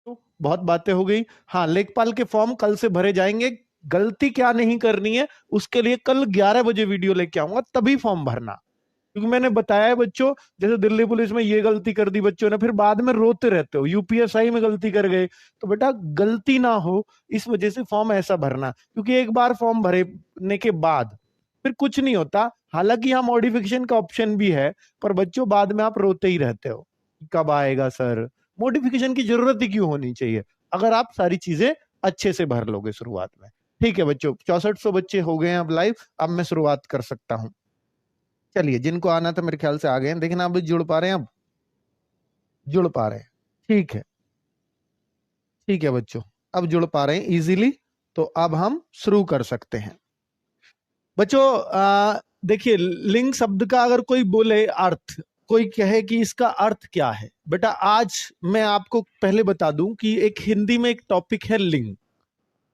तो बहुत बातें हो गई। हाँ, लेखपाल के फॉर्म कल से भरे जाएंगे। गलती क्या नहीं करनी है उसके लिए कल 11 बजे वीडियो लेके आऊंगा, तभी फॉर्म भरना। क्योंकि मैंने बताया है बच्चों, जैसे दिल्ली पुलिस में ये गलती कर दी बच्चों ने, फिर बाद में रोते रहते हो, यूपीएसआई में गलती कर गए। तो बेटा गलती ना हो इस वजह से फॉर्म ऐसा भरना, क्योंकि एक बार फॉर्म भरने के बाद फिर कुछ नहीं होता। हालांकि यहाँ मॉडिफिकेशन का ऑप्शन भी है, पर बच्चों बाद में आप रोते ही रहते हो, कब आएगा सर। मॉडिफिकेशन की जरूरत ही क्यों होनी चाहिए अगर आप सारी चीजें अच्छे से भर लोगे शुरुआत में। ठीक है बच्चों, 6400 बच्चे हो गए हैं अब लाइव। अब मैं शुरुआत कर सकता हूं। चलिए, जिनको आना था मेरे ख्याल से आ गए हैं। देखना अब जुड़ पा रहे हैं, अब जुड़ पा रहे हैं। ठीक है, ठीक है बच्चों, अब जुड़ पा रहे हैं इजीली। तो अब हम शुरू कर सकते हैं बच्चों। देखिए, लिंग शब्द का अगर कोई बोले अर्थ, कोई कहे कि इसका अर्थ क्या है, बेटा आज मैं आपको पहले बता दूं कि एक हिंदी में एक टॉपिक है लिंग।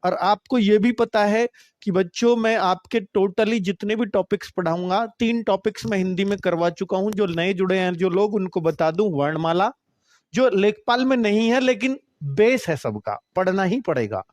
और आपको ये भी पता है कि बच्चों मैं आपके टोटली जितने भी टॉपिक्स पढ़ाऊंगा, 3 टॉपिक्स मैं हिंदी में करवा चुका हूं। जो नए जुड़े हैं जो लोग, उनको बता दूं, वर्णमाला जो लेखपाल में नहीं है लेकिन बेस है सबका, पढ़ना ही पड़ेगा।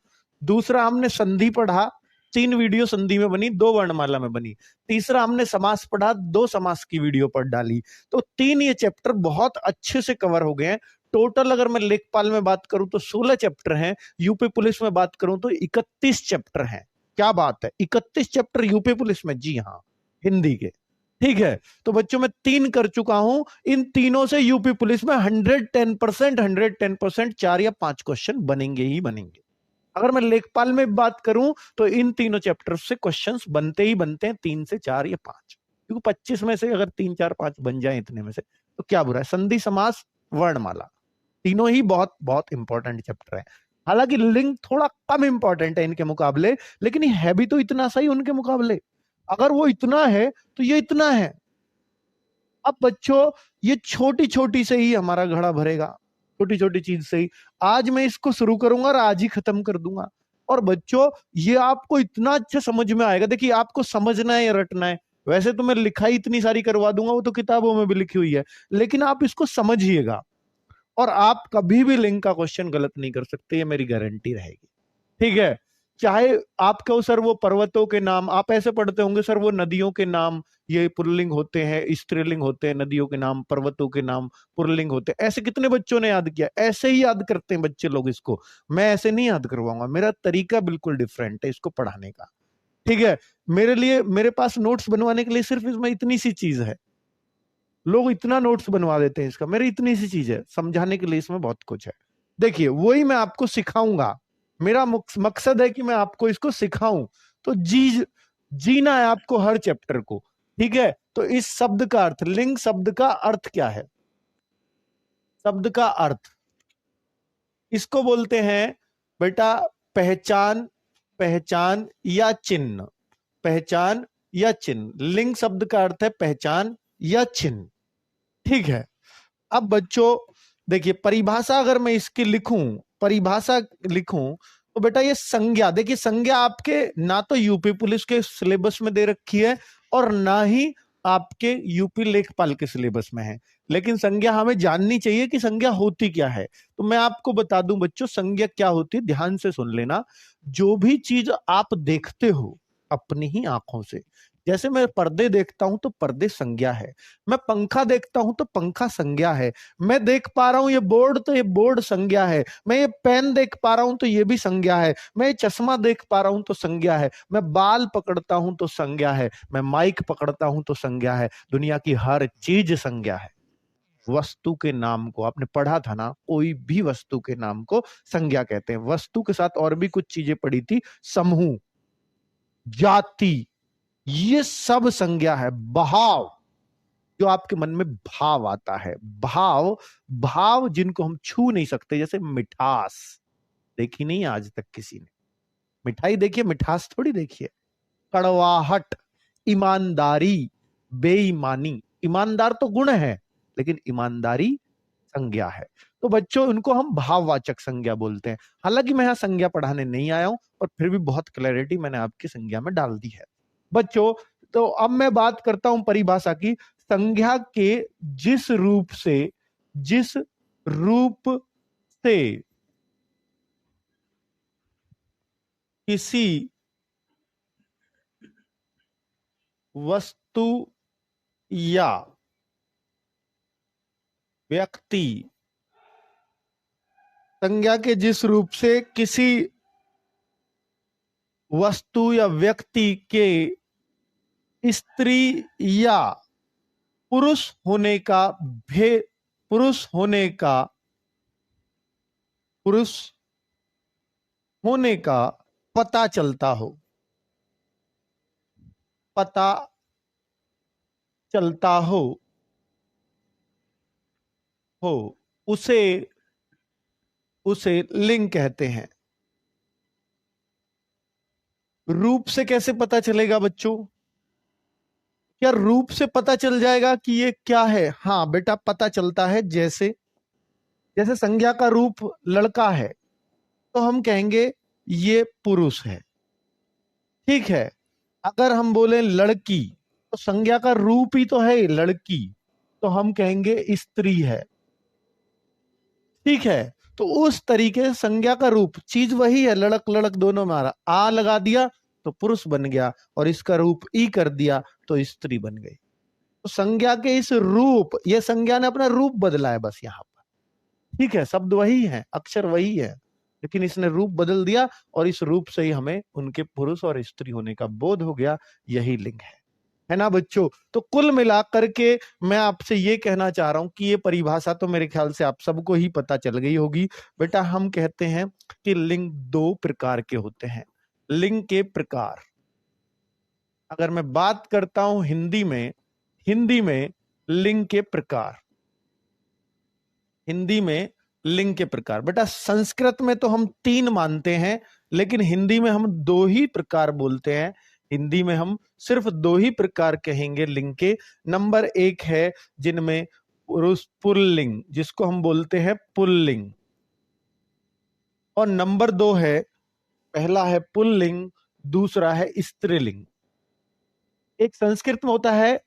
दूसरा हमने संधि पढ़ा, 3 वीडियो संधि में बनी, 2 वर्णमाला में बनी। तीसरा हमने समास पढ़ा, 2 समास की वीडियो पढ़ डाली। तो 3 ये चैप्टर बहुत अच्छे से कवर हो गए हैं। टोटल अगर मैं लेखपाल में बात करूं तो 16 चैप्टर हैं। यूपी पुलिस में बात करूं तो 31 चैप्टर हैं। क्या बात है, 31 चैप्टर यूपी पुलिस में, जी हाँ, हिंदी के। ठीक है, तो बच्चों मैं 3 कर चुका हूं। इन तीनों से यूपी पुलिस में 110% 4 या 5 क्वेश्चन बनेंगे ही बनेंगे। अगर मैं लेखपाल में बात करूं तो इन तीनों चैप्टर से क्वेश्चंस बनते ही बनते हैं, 3 से 4 या 5। क्योंकि 25 में से अगर 3 4 5 बन जाए इतने में से, तो क्या बुरा है। संधि, समास, वर्णमाला, तीनों ही बहुत बहुत इंपॉर्टेंट चैप्टर है। हालांकि लिंग थोड़ा कम इंपॉर्टेंट है इनके मुकाबले, लेकिन ये है भी तो इतना सही उनके मुकाबले। अगर वो इतना है तो ये इतना है। अब बच्चों ये छोटी छोटी से ही हमारा घड़ा भरेगा, छोटी छोटी चीज से ही। आज मैं इसको शुरू करूंगा और आज ही खत्म कर दूंगा। और बच्चों ये आपको इतना अच्छा समझ में आएगा। देखिए, आपको समझना है या रटना है, वैसे तो मैं लिखाई इतनी सारी करवा दूंगा, वो तो किताबों में भी लिखी हुई है, लेकिन आप इसको समझिएगा। और आप कभी भी लिंक का क्वेश्चन गलत नहीं कर सकते, ये मेरी गारंटी रहेगी। ठीक है, चाहे आप कहो सर वो पर्वतों के नाम, आप ऐसे पढ़ते होंगे सर वो नदियों के नाम ये पुल्लिंग होते हैं, स्त्रीलिंग होते हैं, नदियों के नाम, पर्वतों के नाम पुल्लिंग होते हैं। ऐसे कितने बच्चों ने याद किया? ऐसे ही याद करते हैं बच्चे लोग इसको। मैं ऐसे नहीं याद करवाऊंगा, मेरा तरीका बिल्कुल डिफरेंट है इसको पढ़ाने का। ठीक है, मेरे लिए, मेरे पास नोट्स बनवाने के लिए सिर्फ इसमें इतनी सी चीज है। लोग इतना नोट्स बनवा देते हैं इसका, मेरी इतनी सी चीज है, समझाने के लिए इसमें बहुत कुछ है। देखिए, वही मैं आपको सिखाऊंगा। मेरा मकसद है कि मैं आपको इसको सिखाऊं। तो जीना है आपको हर चैप्टर को। ठीक है, तो इस शब्द का अर्थ, लिंग शब्द का अर्थ क्या है? शब्द का अर्थ, इसको बोलते हैं बेटा पहचान, पहचान या चिन्ह। पहचान या चिन्ह, लिंग शब्द का अर्थ है पहचान या चिन्ह। ठीक है, अब बच्चों देखिए, परिभाषा अगर मैं इसकी लिखूं, परिभाषा लिखूं तो बेटा ये संज्ञा, देखिए संज्ञा आपके ना तो यूपी पुलिस के सिलेबस में दे रखी है और ना ही आपके यूपी लेखपाल के सिलेबस में है। लेकिन संज्ञा हमें जाननी चाहिए कि संज्ञा होती क्या है। तो मैं आपको बता दूं बच्चों, संज्ञा क्या होती है, ध्यान से सुन लेना। जो भी चीज आप देखते हो अपनी ही आंखों से, जैसे मैं पर्दे देखता हूं तो पर्दे संज्ञा है, मैं पंखा देखता हूं तो पंखा संज्ञा है, मैं देख पा रहा हूं ये बोर्ड तो ये बोर्ड संज्ञा है, मैं ये पेन देख पा रहा हूं तो ये भी संज्ञा है, मैं ये चश्मा देख पा रहा हूं तो संज्ञा है, मैं बाल पकड़ता हूं तो संज्ञा है, मैं माइक पकड़ता हूं तो संज्ञा है। दुनिया की हर चीज संज्ञा है। वस्तु के नाम को आपने पढ़ा था ना, कोई भी वस्तु के नाम को संज्ञा कहते हैं। वस्तु के साथ और भी कुछ चीजें पड़ी थी, समूह, जाति, ये सब संज्ञा है। भाव, जो आपके मन में भाव आता है, भाव, भाव जिनको हम छू नहीं सकते, जैसे मिठास देखी नहीं आज तक किसी ने। मिठाई देखिए, मिठास थोड़ी देखिए। कड़वाहट, ईमानदारी, बेईमानी, ईमानदार तो गुण है लेकिन ईमानदारी संज्ञा है। तो बच्चों उनको हम भाववाचक संज्ञा बोलते हैं। हालांकि मैं यहां संज्ञा पढ़ाने नहीं आया हूं, और फिर भी बहुत क्लैरिटी मैंने आपकी संज्ञा में डाल दी है बच्चों। तो अब मैं बात करता हूं परिभाषा की। संज्ञा के जिस रूप से, जिस रूप से किसी वस्तु या व्यक्ति, संज्ञा के जिस रूप से किसी वस्तु या व्यक्ति के स्त्री या पुरुष होने का भेद, पुरुष होने का पता चलता हो, पता चलता हो उसे लिंग कहते हैं। रूप से कैसे पता चलेगा बच्चों? क्या रूप से पता चल जाएगा कि ये क्या है? हाँ बेटा, पता चलता है। जैसे संज्ञा का रूप लड़का है तो हम कहेंगे ये पुरुष है, ठीक है। अगर हम बोले लड़की तो संज्ञा का रूप ही तो है लड़की, तो हम कहेंगे स्त्री है, ठीक है। तो उस तरीके से संज्ञा का रूप चीज वही है, लड़क लड़क दोनों में आ रहा, आ लगा दिया तो पुरुष बन गया और इसका रूप ई कर दिया तो स्त्री बन गई। तो संज्ञा के इस रूप, ये संज्ञा ने अपना रूप बदला है बस यहां पर, ठीक है। शब्द वही है, अक्षर वही है, लेकिन इसने रूप बदल दिया और इस रूप से ही हमें उनके पुरुष और स्त्री होने का बोध हो गया। यही लिंग है ना बच्चों? तो कुल मिलाकर के मैं आपसे ये कहना चाह रहा हूं कि ये परिभाषा तो मेरे ख्याल से आप सबको ही पता चल गई होगी। बेटा हम कहते हैं कि लिंग दो प्रकार के होते हैं। लिंग के प्रकार, अगर मैं बात करता हूं हिंदी में लिंग के प्रकार, हिंदी में लिंग के प्रकार। बेटा संस्कृत में तो हम 3 मानते हैं, लेकिन हिंदी में हम 2 ही प्रकार बोलते हैं। हिंदी में हम सिर्फ 2 ही प्रकार कहेंगे लिंग के। नंबर 1 है जिनमें पुरुष पुल्लिंग, जिसको हम बोलते हैं पुल्लिंग, और नंबर 2 है, पहला है पुल्लिंग, दूसरा है स्त्रीलिंग। एक संस्कृत में होता है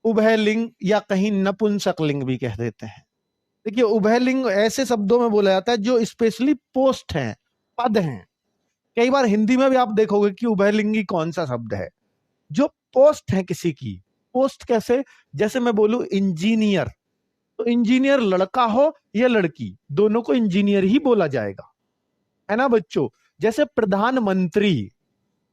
उभयलिंग या कहीं नपुंसक लिंग भी कह देते हैं। देखिए उभयलिंग ऐसे शब्दों में बोला जाता है जो स्पेशली पोस्ट हैं, पद हैं। कई बार हिंदी में भी आप देखोगे कि उभयलिंगी कौन सा शब्द है, जो पोस्ट है किसी की। पोस्ट कैसे? जैसे मैं बोलूं इंजीनियर, तो इंजीनियर लड़का हो या लड़की, दोनों को इंजीनियर ही बोला जाएगा, है ना बच्चों? जैसे प्रधानमंत्री,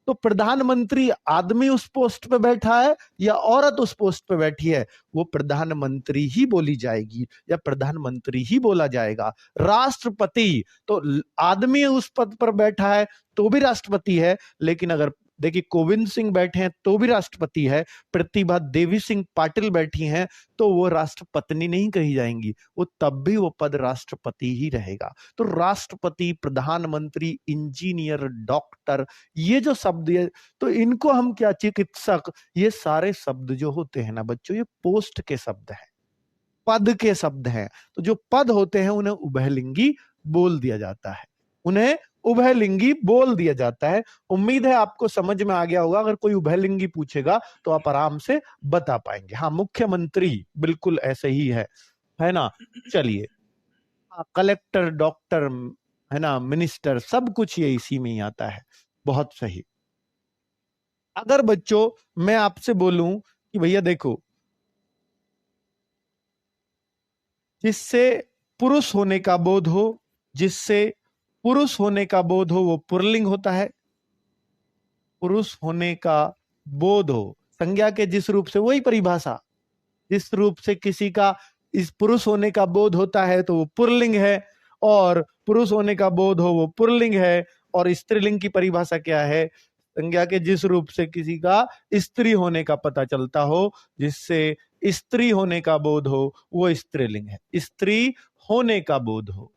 तो प्रधानमंत्री आदमी उस पोस्ट पे बैठा है या औरत उस पोस्ट पे बैठी है, वो प्रधानमंत्री ही बोली जाएगी या प्रधानमंत्री ही बोला जाएगा। राष्ट्रपति, तो आदमी उस पद पर बैठा है तो भी राष्ट्रपति है, लेकिन अगर देखिए कोविंद सिंह बैठे हैं तो भी राष्ट्रपति है, प्रतिभा देवी सिंह पाटिल बैठी हैं तो वो राष्ट्रपत्नी नहीं कही जाएंगी, वो तब भी वो पद राष्ट्रपति ही रहेगा। तो राष्ट्रपति, प्रधानमंत्री, इंजीनियर, डॉक्टर, ये जो शब्द है तो इनको हम क्या, चिकित्सक, ये सारे शब्द जो होते हैं ना बच्चों, ये पोस्ट के शब्द हैं, पद के शब्द हैं। तो जो पद होते हैं उन्हें उभयलिंगी बोल दिया जाता है, उन्हें उभयलिंगी बोल दिया जाता है। उम्मीद है आपको समझ में आ गया होगा। अगर कोई उभयलिंगी पूछेगा तो आप आराम से बता पाएंगे। हाँ, मुख्यमंत्री बिल्कुल ऐसे ही है ना? चलिए, कलेक्टर, डॉक्टर, है ना, मिनिस्टर, सब कुछ ये इसी में ही आता है। बहुत सही। अगर बच्चों मैं आपसे बोलूं कि भैया देखो, जिससे पुरुष होने का बोध हो, जिससे पुरुष होने का बोध हो वो पुल्लिंग होता है। पुरुष होने का बोध हो, संज्ञा के जिस रूप से, वही परिभाषा, जिस रूप से किसी का इस पुरुष होने का बोध होता है तो वो पुल्लिंग है, और पुरुष होने का बोध हो वो पुल्लिंग है। और स्त्रीलिंग की परिभाषा क्या है? संज्ञा के जिस रूप से किसी का स्त्री होने का पता चलता हो, जिससे स्त्री होने का बोध हो, वो स्त्रीलिंग है। स्त्री होने का बोध हो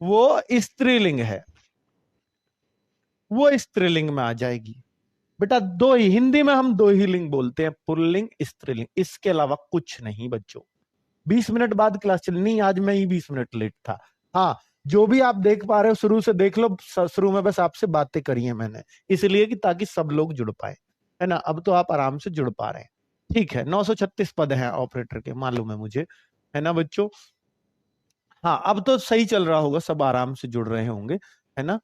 वो स्त्रीलिंग है, वो स्त्रीलिंग में आ जाएगी। बेटा दो ही, हिंदी में हम 2 ही लिंग बोलते हैं, पुल्लिंग, स्त्रीलिंग, इसके अलावा कुछ नहीं बच्चों। 20 मिनट बाद क्लास चलनी, आज मैं ही 20 मिनट लेट था। हाँ, जो भी आप देख पा रहे हो शुरू से देख लो। शुरू में बस आपसे बातें करी है मैंने, इसलिए कि ताकि सब लोग जुड़ पाए, है ना? अब तो आप आराम से जुड़ पा रहे हैं, ठीक है। 936 पद हैं ऑपरेटर के, मालूम है मुझे, है ना बच्चों? हाँ, अब तो सही चल रहा होगा, सब आराम से जुड़ रहे होंगे, है ना?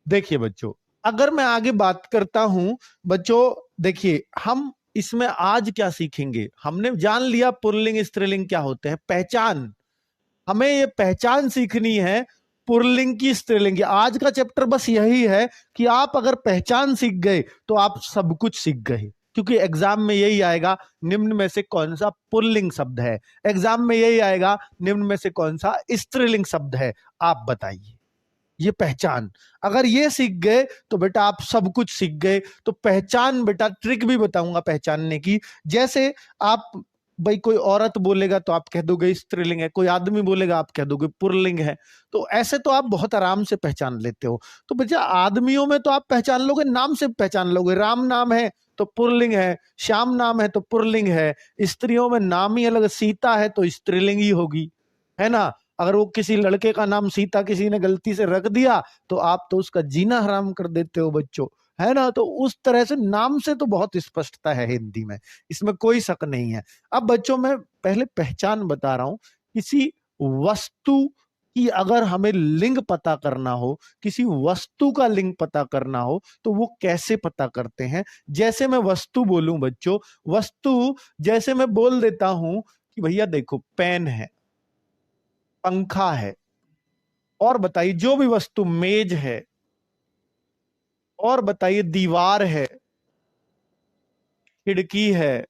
देखिए बच्चों, अगर मैं आगे बात करता हूं बच्चों, देखिए हम इसमें आज क्या सीखेंगे, हमने जान लिया पुल्लिंग स्त्रीलिंग क्या होते हैं, पहचान, हमें ये पहचान सीखनी है पुल्लिंग की स्त्रीलिंग की। आज का चैप्टर बस यही है कि आप अगर पहचान सीख गए तो आप सब कुछ सीख गए, क्योंकि एग्जाम में यही आएगा निम्न में से कौन सा पुल्लिंग शब्द है, एग्जाम में यही आएगा निम्न में से कौन सा स्त्रीलिंग शब्द है, आप बताइए। ये पहचान अगर ये सीख गए तो बेटा आप सब कुछ सीख गए। तो पहचान बेटा, ट्रिक भी बताऊंगा पहचानने की। जैसे आप भाई कोई औरत बोलेगा तो आप कह दोगे स्त्रीलिंग है, कोई आदमी बोलेगा आप कह दोगे पुल्लिंग है। तो ऐसे तो आप बहुत आराम से पहचान लेते हो। तो बच्चा आदमियों में तो आप पहचान लोगे, नाम से पहचान लोगे, राम नाम है तो पुल्लिंग है, श्याम नाम है तो पुल्लिंग है। स्त्रियों में नाम ही अलग, सीता है तो स्त्रीलिंग ही होगी, है ना। अगर वो किसी लड़के का नाम सीता किसी ने गलती से रख दिया तो आप तो उसका जीना हराम कर देते हो बच्चों, है ना। तो उस तरह से नाम से तो बहुत स्पष्टता है हिंदी में, इसमें कोई शक नहीं है। अब बच्चों मैं पहले पहचान बता रहा हूं। किसी वस्तु की अगर हमें लिंग पता करना हो, किसी वस्तु का लिंग पता करना हो तो वो कैसे पता करते हैं। जैसे मैं वस्तु बोलूं बच्चों, वस्तु जैसे मैं बोल देता हूं कि भैया देखो पेन है, पंखा है, और बताइए जो भी वस्तु, मेज है, और बताइए दीवार है, खिड़की है,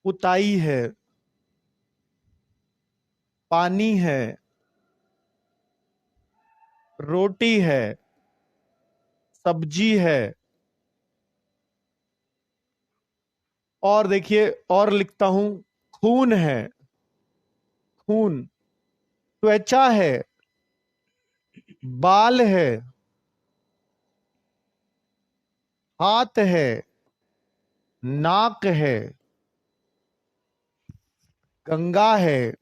पुताई है, पानी है, रोटी है, सब्जी है, और देखिए और लिखता हूं खून है, खून, त्वचा है, बाल है, हाथ है, नाक है, गंगा है,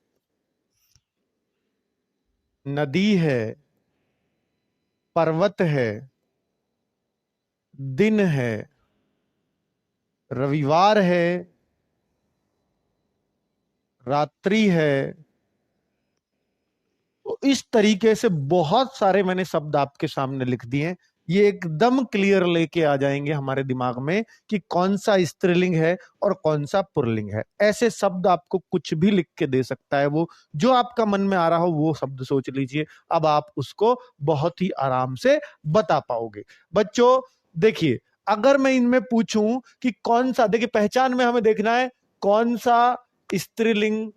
नदी है, पर्वत है, दिन है, रविवार है, रात्रि है। तो इस तरीके से बहुत सारे मैंने शब्द आपके सामने लिख दिए हैं। ये एकदम क्लियर लेके आ जाएंगे हमारे दिमाग में कि कौन सा स्त्रीलिंग है और कौन सा पुल्लिंग है। ऐसे शब्द आपको कुछ भी लिख के दे सकता है, वो जो आपका मन में आ रहा हो वो शब्द सोच लीजिए, अब आप उसको बहुत ही आराम से बता पाओगे। बच्चों देखिए, अगर मैं इनमें पूछूं कि कौन सा, देखिए पहचान में हमें देखना है कौन सा स्त्रीलिंग,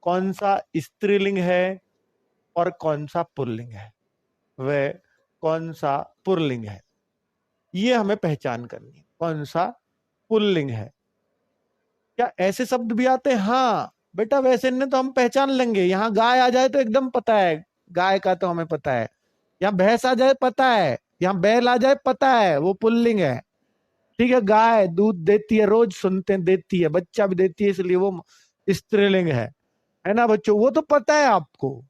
कौन सा स्त्रीलिंग है और कौन सा पुल्लिंग है, वह कौन सा पुल्लिंग है, ये हमें पहचान करनी है। कौन सा पुल्लिंग है। क्या ऐसे शब्द भी आते हैं? हाँ बेटा, वैसे ने तो हम पहचान लेंगे। यहाँ गाय आ जाए तो एकदम पता है, गाय का तो हमें पता है। यहाँ भैंस आ जाए पता है, यहाँ बैल आ जाए पता है, वो पुल्लिंग है। ठीक है, गाय दूध देती है, रोज सुनते हैं देती है, बच्चा भी देती है, इसलिए वो स्त्रीलिंग है ना बच्चों, वो तो पता है आपको।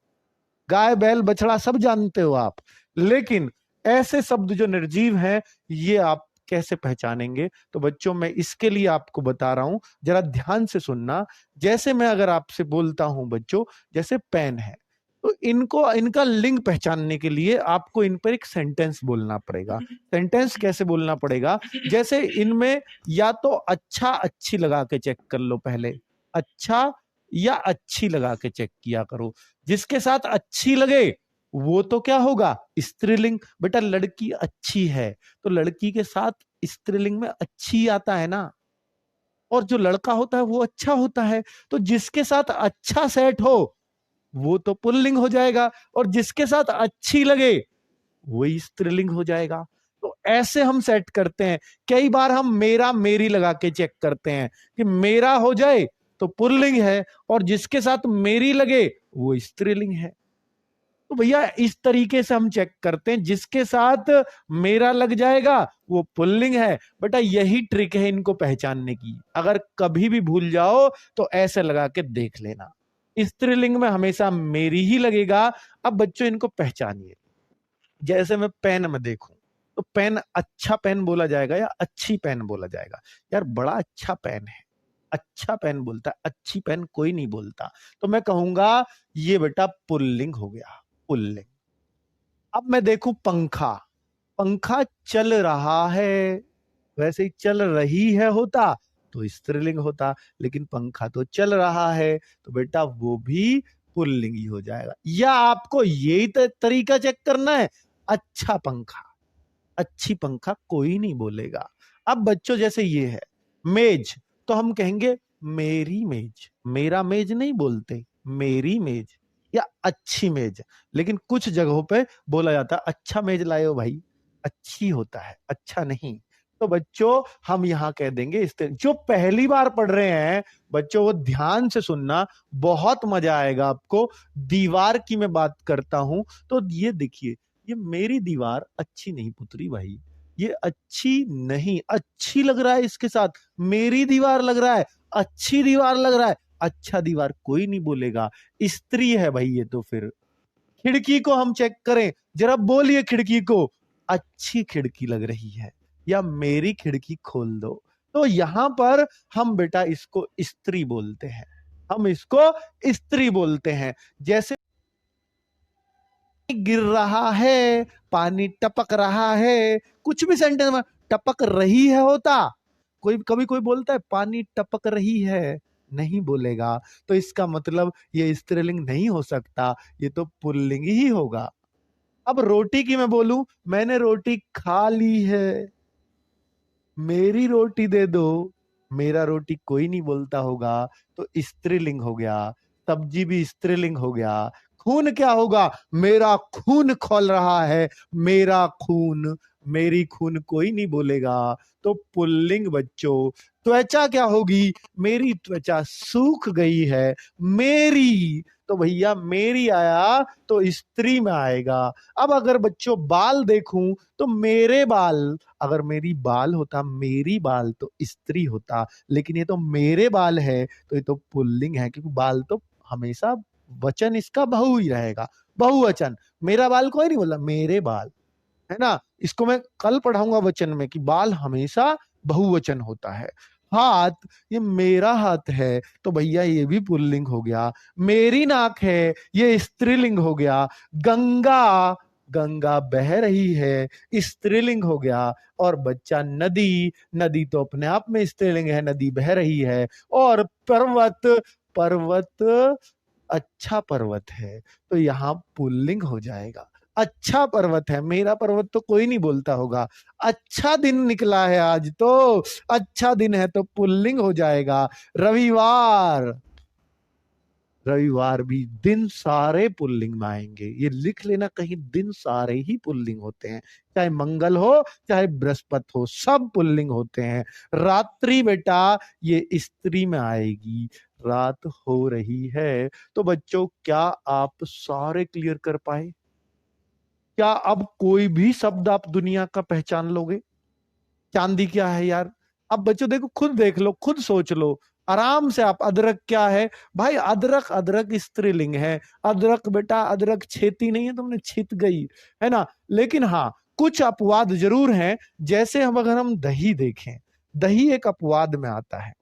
गाय बैल बछड़ा सब जानते हो आप, लेकिन ऐसे शब्द जो निर्जीव हैं ये आप कैसे पहचानेंगे। तो बच्चों मैं इसके लिए आपको बता रहा हूं, जरा ध्यान से सुनना। जैसे मैं अगर आपसे बोलता हूं बच्चों, जैसे पेन है, तो इनको, इनका लिंग पहचानने के लिए आपको इन पर एक सेंटेंस बोलना पड़ेगा। सेंटेंस कैसे बोलना पड़ेगा? जैसे इनमें या तो अच्छा अच्छी लगा के चेक कर लो, पहले अच्छा या अच्छी लगा के चेक किया करो। जिसके साथ अच्छी लगे वो तो क्या होगा? स्त्रीलिंग। बेटा लड़की अच्छी है तो लड़की के साथ स्त्रीलिंग में अच्छी आता है ना, और जो लड़का होता है वो अच्छा होता है। तो जिसके साथ अच्छा सेट हो वो तो पुल्लिंग हो जाएगा, और जिसके साथ अच्छी लगे वही स्त्रीलिंग हो जाएगा। तो ऐसे हम सेट करते हैं। कई बार हम मेरा मेरी लगा के चेक करते हैं कि मेरा हो जाए तो पुल्लिंग है, और जिसके साथ मेरी लगे वो स्त्रीलिंग है। तो भैया इस तरीके से हम चेक करते हैं, जिसके साथ मेरा लग जाएगा वो पुल्लिंग है। बेटा यही ट्रिक है इनको पहचानने की, अगर कभी भी भूल जाओ तो ऐसे लगा के देख लेना। स्त्रीलिंग में हमेशा मेरी ही लगेगा। अब बच्चों इनको पहचानिए। जैसे मैं पेन में देखूं तो पेन अच्छा पेन बोला जाएगा या अच्छी पेन बोला जाएगा? यार बड़ा अच्छा पेन है, अच्छा पेन बोलता है, अच्छी पेन कोई नहीं बोलता। तो मैं कहूंगा ये बेटा पुल्लिंग हो गया, पुल्लिंग। अब मैं देखूं पंखा, पंखा चल रहा है, वैसे ही चल रही है होता तो स्त्रीलिंग होता, लेकिन पंखा तो चल रहा है तो बेटा वो भी पुल्लिंग ही हो जाएगा। या आपको यही तरीका चेक करना है, अच्छा पंखा, अच्छी पंखा कोई नहीं बोलेगा। अब बच्चों जैसे ये है मेज, तो हम कहेंगे मेरी मेज, मेरा मेज नहीं बोलते, मेरी मेज या अच्छी मेज। लेकिन कुछ जगहों पे बोला जाता है अच्छा मेज लाए हो भाई, अच्छी होता है, अच्छा नहीं। तो बच्चों हम यहां कह देंगे इस तरह। जो पहली बार पढ़ रहे हैं बच्चों वो ध्यान से सुनना, बहुत मजा आएगा आपको। दीवार की मैं बात करता हूं तो ये देखिए, ये मेरी दीवार अच्छी नहीं पुत्री भाई, ये अच्छी नहीं, अच्छी लग रहा है इसके साथ, मेरी दीवार लग रहा है, अच्छी दीवार लग रहा है, अच्छा दीवार कोई नहीं बोलेगा, स्त्री है भाई ये तो। फिर खिड़की को हम चेक करें, जरा बोलिए खिड़की को, अच्छी खिड़की लग रही है या मेरी खिड़की खोल दो। तो यहां पर हम बेटा इसको स्त्री बोलते हैं, हम इसको स्त्री बोलते हैं। जैसे गिर रहा है, पानी टपक रहा है, कुछ भी सेंटेंस में टपक रही है होता, कोई कभी कोई बोलता है पानी टपक रही है, नहीं बोलेगा, तो इसका मतलब ये स्त्रीलिंग नहीं हो सकता, ये तो पुल्लिंग ही होगा। अब रोटी की मैं बोलूं, मैंने रोटी खा ली है, मेरी रोटी दे दो, मेरा रोटी कोई नहीं बोलता होगा, तो स्त्रीलिंग हो गया। सब्जी भी स्त्रीलिंग हो गया। खून क्या होगा, मेरा खून खौल रहा है, मेरा खून, मेरी खून कोई नहीं बोलेगा, तो पुल्लिंग बच्चों। त्वचा क्या होगी, मेरी त्वचा सूख गई है, मेरी, तो भैया मेरी आया तो स्त्री में आएगा। अब अगर बच्चों बाल देखूं तो मेरे बाल, अगर मेरी बाल होता, मेरी बाल तो स्त्री होता, लेकिन ये तो मेरे बाल है तो ये तो पुल्लिंग है, क्योंकि बाल तो हमेशा वचन इसका बहु ही रहेगा, बहुवचन। मेरा बाल कोई नहीं बोला, मेरे बाल, है ना। इसको मैं कल पढ़ाऊंगा वचन में कि बाल हमेशा बहुवचन होता है। हाथ, ये मेरा हाथ है तो भैया ये भी पुल्लिंग हो गया। मेरी नाक है, ये स्त्रीलिंग हो गया। गंगा, गंगा बह रही है, स्त्रीलिंग हो गया। और बच्चा नदी, नदी तो अपने आप में स्त्रीलिंग है, नदी बह रही है। और पर्वत, पर्वत अच्छा पर्वत है, तो यहां पुल्लिंग हो जाएगा। अच्छा पर्वत है, मेरा पर्वत तो कोई नहीं बोलता होगा। अच्छा दिन निकला है आज तो, अच्छा दिन है तो पुल्लिंग हो जाएगा। रविवार, रविवार भी, दिन सारे पुल्लिंग में आएंगे, ये लिख लेना कहीं, दिन सारे ही पुल्लिंग होते हैं, चाहे मंगल हो चाहे बृहस्पति हो, सब पुल्लिंग होते हैं। रात्रि बेटा ये स्त्री में आएगी, रात हो रही है। तो बच्चों क्या आप सारे क्लियर कर पाए? क्या अब कोई भी शब्द आप दुनिया का पहचान लोगे? चांदी क्या है यार? अब बच्चों देखो, खुद देख लो, खुद सोच लो आराम से आप। अदरक क्या है भाई? अदरक, अदरक स्त्रीलिंग है। अदरक बेटा, अदरक छेती नहीं है, तुमने छित गई, है ना। लेकिन हाँ, कुछ अपवाद जरूर हैं। जैसे हम अगर हम दही देखें, दही एक अपवाद में आता है,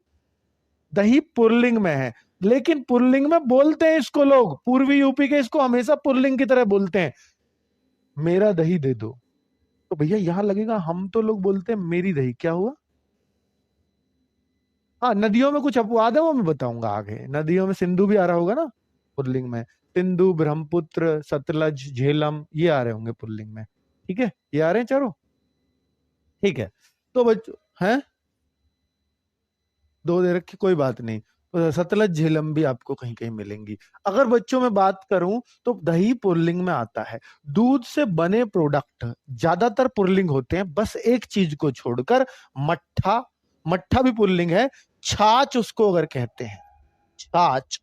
दही पुल्लिंग में है, लेकिन पुल्लिंग में बोलते हैं इसको लोग, पूर्वी यूपी के इसको हमेशा पुल्लिंग की तरह बोलते हैं, मेरा दही दे दो। तो भैया यहां लगेगा हम तो लोग बोलते हैं मेरी दही, क्या हुआ? हाँ, नदियों में कुछ अपवाद है, वो मैं बताऊंगा आगे। नदियों में सिंधु भी आ रहा होगा ना पुल्लिंग में, सिंधु, ब्रह्मपुत्र, सतलज, झेलम, ये आ रहे होंगे पुल्लिंग में। ठीक है, ये आ रहे हैं चारों, ठीक है। तो बच्चों हैं, दो दे रखी, कोई बात नहीं। तो सतलज झेलम भी आपको कहीं कहीं मिलेंगी। अगर बच्चों में बात करूं तो दही पुल्लिंग में आता है। दूध से बने प्रोडक्ट ज्यादातर पुल्लिंग होते हैं, बस एक चीज को छोड़कर, मट्ठा, मट्ठा भी पुल्लिंग है। छाछ उसको अगर कहते हैं, छाछ,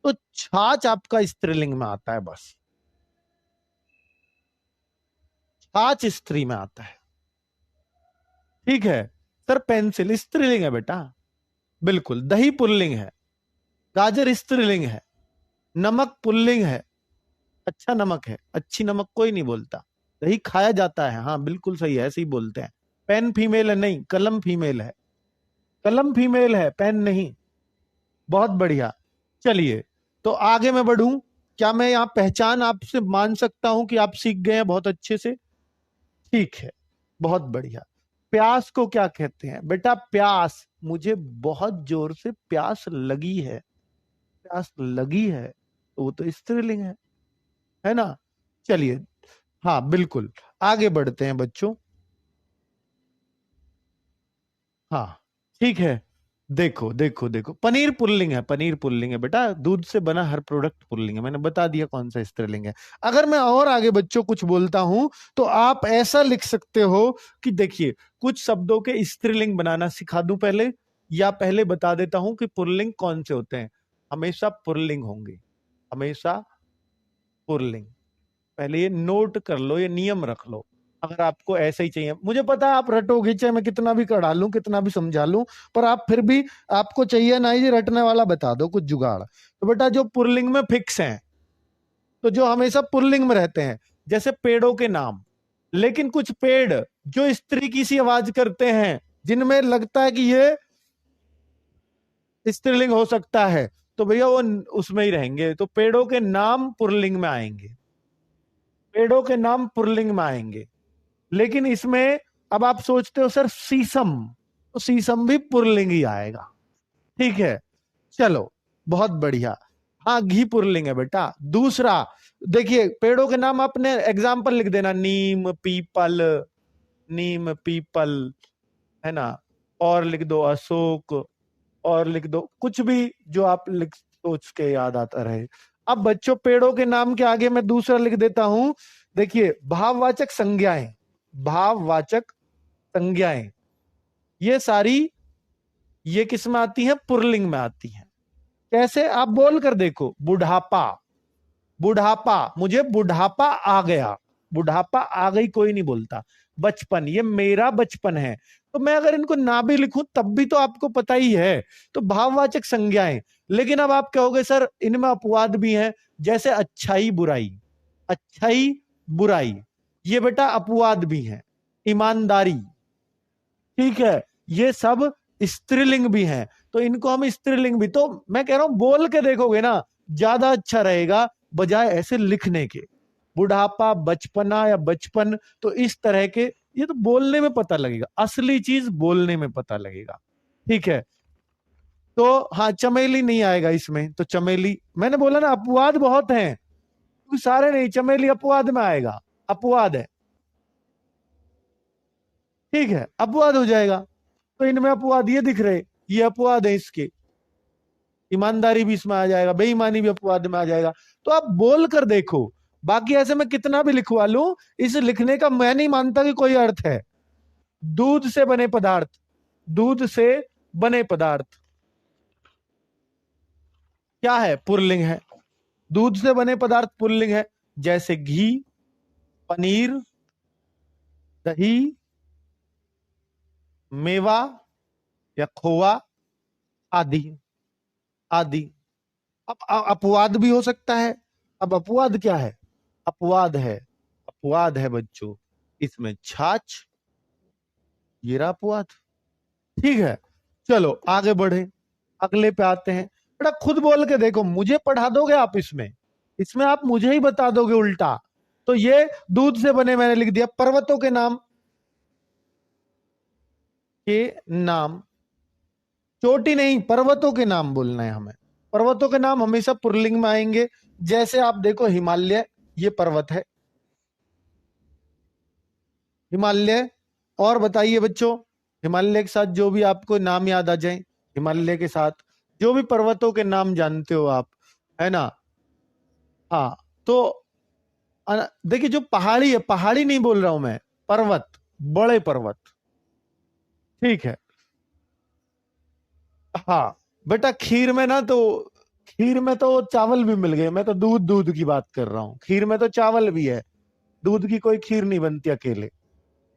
तो छाछ आपका स्त्रीलिंग में आता है, बस छाछ स्त्री में आता है। ठीक है सर, पेंसिल स्त्रीलिंग है बेटा, बिल्कुल। दही पुल्लिंग है, गाजर स्त्रीलिंग है, नमक पुल्लिंग है, अच्छा नमक है, अच्छी नमक कोई नहीं बोलता। दही खाया जाता है, हाँ बिल्कुल सही है, ऐसे ही बोलते हैं। पेन फीमेल है, नहीं, कलम फीमेल है, कलम फीमेल है, पेन नहीं। बहुत बढ़िया। चलिए, तो आगे मैं बढ़ूं। क्या मैं यहाँ पहचान आपसे मान सकता हूं कि आप सीख गए हैं बहुत अच्छे से? ठीक है, बहुत बढ़िया। प्यास को क्या कहते हैं बेटा? प्यास, मुझे बहुत जोर से प्यास लगी है। प्यास लगी है तो वो तो स्त्रीलिंग है ना? चलिए, हाँ बिल्कुल, आगे बढ़ते हैं बच्चों। हाँ, ठीक है। देखो देखो देखो, पनीर पुल्लिंग है, पनीर पुल्लिंग है बेटा। दूध से बना हर प्रोडक्ट पुल्लिंग है, मैंने बता दिया कौन सा स्त्रीलिंग है। अगर मैं और आगे बच्चों कुछ बोलता हूं तो आप ऐसा लिख सकते हो कि देखिए, कुछ शब्दों के स्त्रीलिंग बनाना सिखा दूं पहले, या पहले बता देता हूं कि पुल्लिंग कौन से होते हैं। हमेशा पुल्लिंग होंगे, हमेशा पुल्लिंग। पहले ये नोट कर लो, ये नियम रख लो। अगर आपको ऐसा ही चाहिए, मुझे पता है आप रटोगे, चाहे मैं कितना भी कढ़ा लूं, कितना भी समझा लूं, पर आप फिर भी, आपको चाहिए ना ये रटने वाला, बता दो कुछ जुगाड़। तो बेटा जो पुल्लिंग में फिक्स हैं, तो जो हमेशा पुल्लिंग में रहते हैं, जैसे पेड़ों के नाम। लेकिन कुछ पेड़ जो स्त्री की सी आवाज करते हैं, जिनमें लगता है कि ये स्त्रीलिंग हो सकता है, तो भैया वो उसमें ही रहेंगे। तो पेड़ों के नाम पुल्लिंग में आएंगे, पेड़ों के नाम पुल्लिंग में आएंगे। लेकिन इसमें अब आप सोचते हो सर शीशम, तो शीशम भी पुल्लिंग ही आएगा। ठीक है, चलो, बहुत बढ़िया। हाँ, घी पुल्लिंग है बेटा। दूसरा, देखिए पेड़ों के नाम आपने एग्जाम्पल लिख देना, नीम पीपल, नीम पीपल, है ना? और लिख दो अशोक, और लिख दो कुछ भी जो आप लिख सोच के याद आता रहे। अब बच्चों, पेड़ों के नाम के आगे मैं दूसरा लिख देता हूं। देखिए, भाववाचक संज्ञाएं, भाववाचक संज्ञाएं, ये सारी, ये किस में आती हैं? पुल्लिंग में आती हैं। कैसे? आप बोल कर देखो, बुढ़ापा, बुढ़ापा, मुझे बुढ़ापा आ गया, बुढ़ापा आ गई कोई नहीं बोलता। बचपन, ये मेरा बचपन है। तो मैं अगर इनको ना भी लिखूं तब भी तो आपको पता ही है। तो भाववाचक संज्ञाएं। लेकिन अब आप कहोगे सर इनमें अपवाद भी हैं, जैसे अच्छाई बुराई, अच्छाई बुराई, ये बेटा अपवाद भी हैं। ईमानदारी, ठीक है, ये सब स्त्रीलिंग भी हैं। तो इनको हम स्त्रीलिंग भी, तो मैं कह रहा हूं बोल के देखोगे ना, ज्यादा अच्छा रहेगा बजाय ऐसे लिखने के। बुढ़ापा, बचपना या बचपन, तो इस तरह के, ये तो बोलने में पता लगेगा, असली चीज बोलने में पता लगेगा। ठीक है, तो हाँ, चमेली नहीं आएगा इसमें। तो चमेली, मैंने बोला ना अपवाद बहुत हैं, सारे नहीं, चमेली अपवाद में आएगा, अपवाद है। ठीक है, अपवाद हो जाएगा। तो इनमें अपवाद ये दिख रहे, ये अपवाद है इसके। ईमानदारी भी इसमें आ जाएगा, बेईमानी भी अपवाद में आ जाएगा। तो आप बोल कर देखो। बाकी ऐसे मैं कितना भी लिखवा लूं, इस लिखने का मैं नहीं मानता कि कोई अर्थ है। दूध से बने पदार्थ, दूध से बने पदार्थ क्या है? पुल्लिंग है। दूध से बने पदार्थ पुल्लिंग है, जैसे घी, पनीर, दही, मेवा या खोआ आदि, आदि। अब अपवाद भी हो सकता है। अब अपवाद क्या है? अपवाद है, अपवाद है बच्चों, इसमें छाछ, ये रहा अपवाद। ठीक है, चलो आगे बढ़े, अगले पे आते हैं। बेटा खुद बोल के देखो, मुझे पढ़ा दोगे आप इसमें, इसमें आप मुझे ही बता दोगे उल्टा। तो ये दूध से बने, मैंने लिख दिया। पर्वतों के नाम, के नाम, चोटी नहीं, पर्वतों के नाम बोलना है हमें। पर्वतों के नाम हमेशा पुल्लिंग में आएंगे। जैसे आप देखो, हिमालय, ये पर्वत है, हिमालय। और बताइए बच्चों, हिमालय के साथ जो भी आपको नाम याद आ जाए, हिमालय के साथ जो भी पर्वतों के नाम जानते हो आप, है ना? हाँ, तो देखिए, जो पहाड़ी है, पहाड़ी नहीं बोल रहा हूं मैं, पर्वत, बड़े पर्वत। ठीक है, हाँ बेटा, खीर में ना, तो खीर में तो चावल भी मिल गए। मैं तो दूध, दूध की बात कर रहा हूँ, खीर में तो चावल भी है। दूध की कोई खीर नहीं बनती अकेले,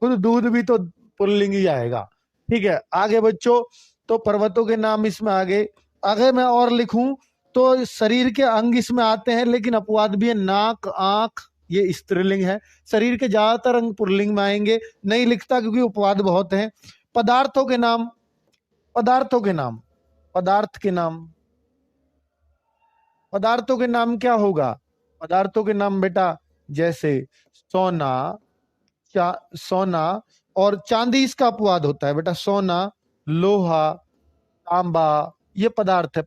खुद दूध भी तो पुल्लिंग ही आएगा। ठीक है, आगे बच्चों, तो पर्वतों के नाम इसमें आगे। आगे मैं और लिखूं तो शरीर के अंग इसमें आते हैं, लेकिन अपवाद भी है। नाक, आंख, ये स्त्रीलिंग है। शरीर के ज्यादातर अंग पुल्लिंग में आएंगे, नहीं लिखता क्योंकि अपवाद बहुत हैं। पदार्थों के नाम, पदार्थों के नाम, पदार्थ के नाम, पदार्थों के नाम क्या होगा? पदार्थों के नाम बेटा जैसे सोना, सोना और चांदी इसका अपवाद होता है बेटा। सोना, लोहा, तांबा, ये पदार्थ है।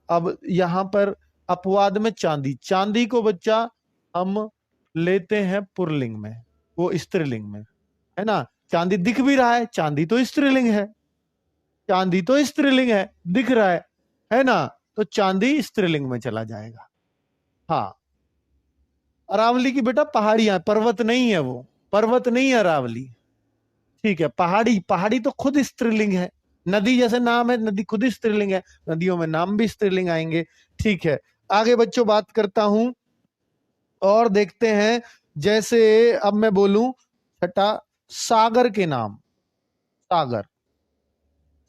अब यहां पर अपवाद में चांदी, चांदी को बच्चा हम लेते हैं पुल्लिंग में, वो स्त्रीलिंग में है ना। चांदी दिख भी रहा है, चांदी तो स्त्रीलिंग है, चांदी तो स्त्रीलिंग है, दिख रहा है ना, तो चांदी स्त्रीलिंग में चला जाएगा। हाँ, अरावली की बेटा पहाड़ियां, पर्वत नहीं है, वो पर्वत नहीं है अरावली। ठीक है, पहाड़ी, पहाड़ी तो खुद स्त्रीलिंग है। नदी जैसे नाम है, नदी खुद स्त्रीलिंग है, नदियों में नाम भी स्त्रीलिंग आएंगे। ठीक है, आगे बच्चों बात करता हूं और देखते हैं। जैसे अब मैं बोलूं छठा, सागर के नाम, सागर,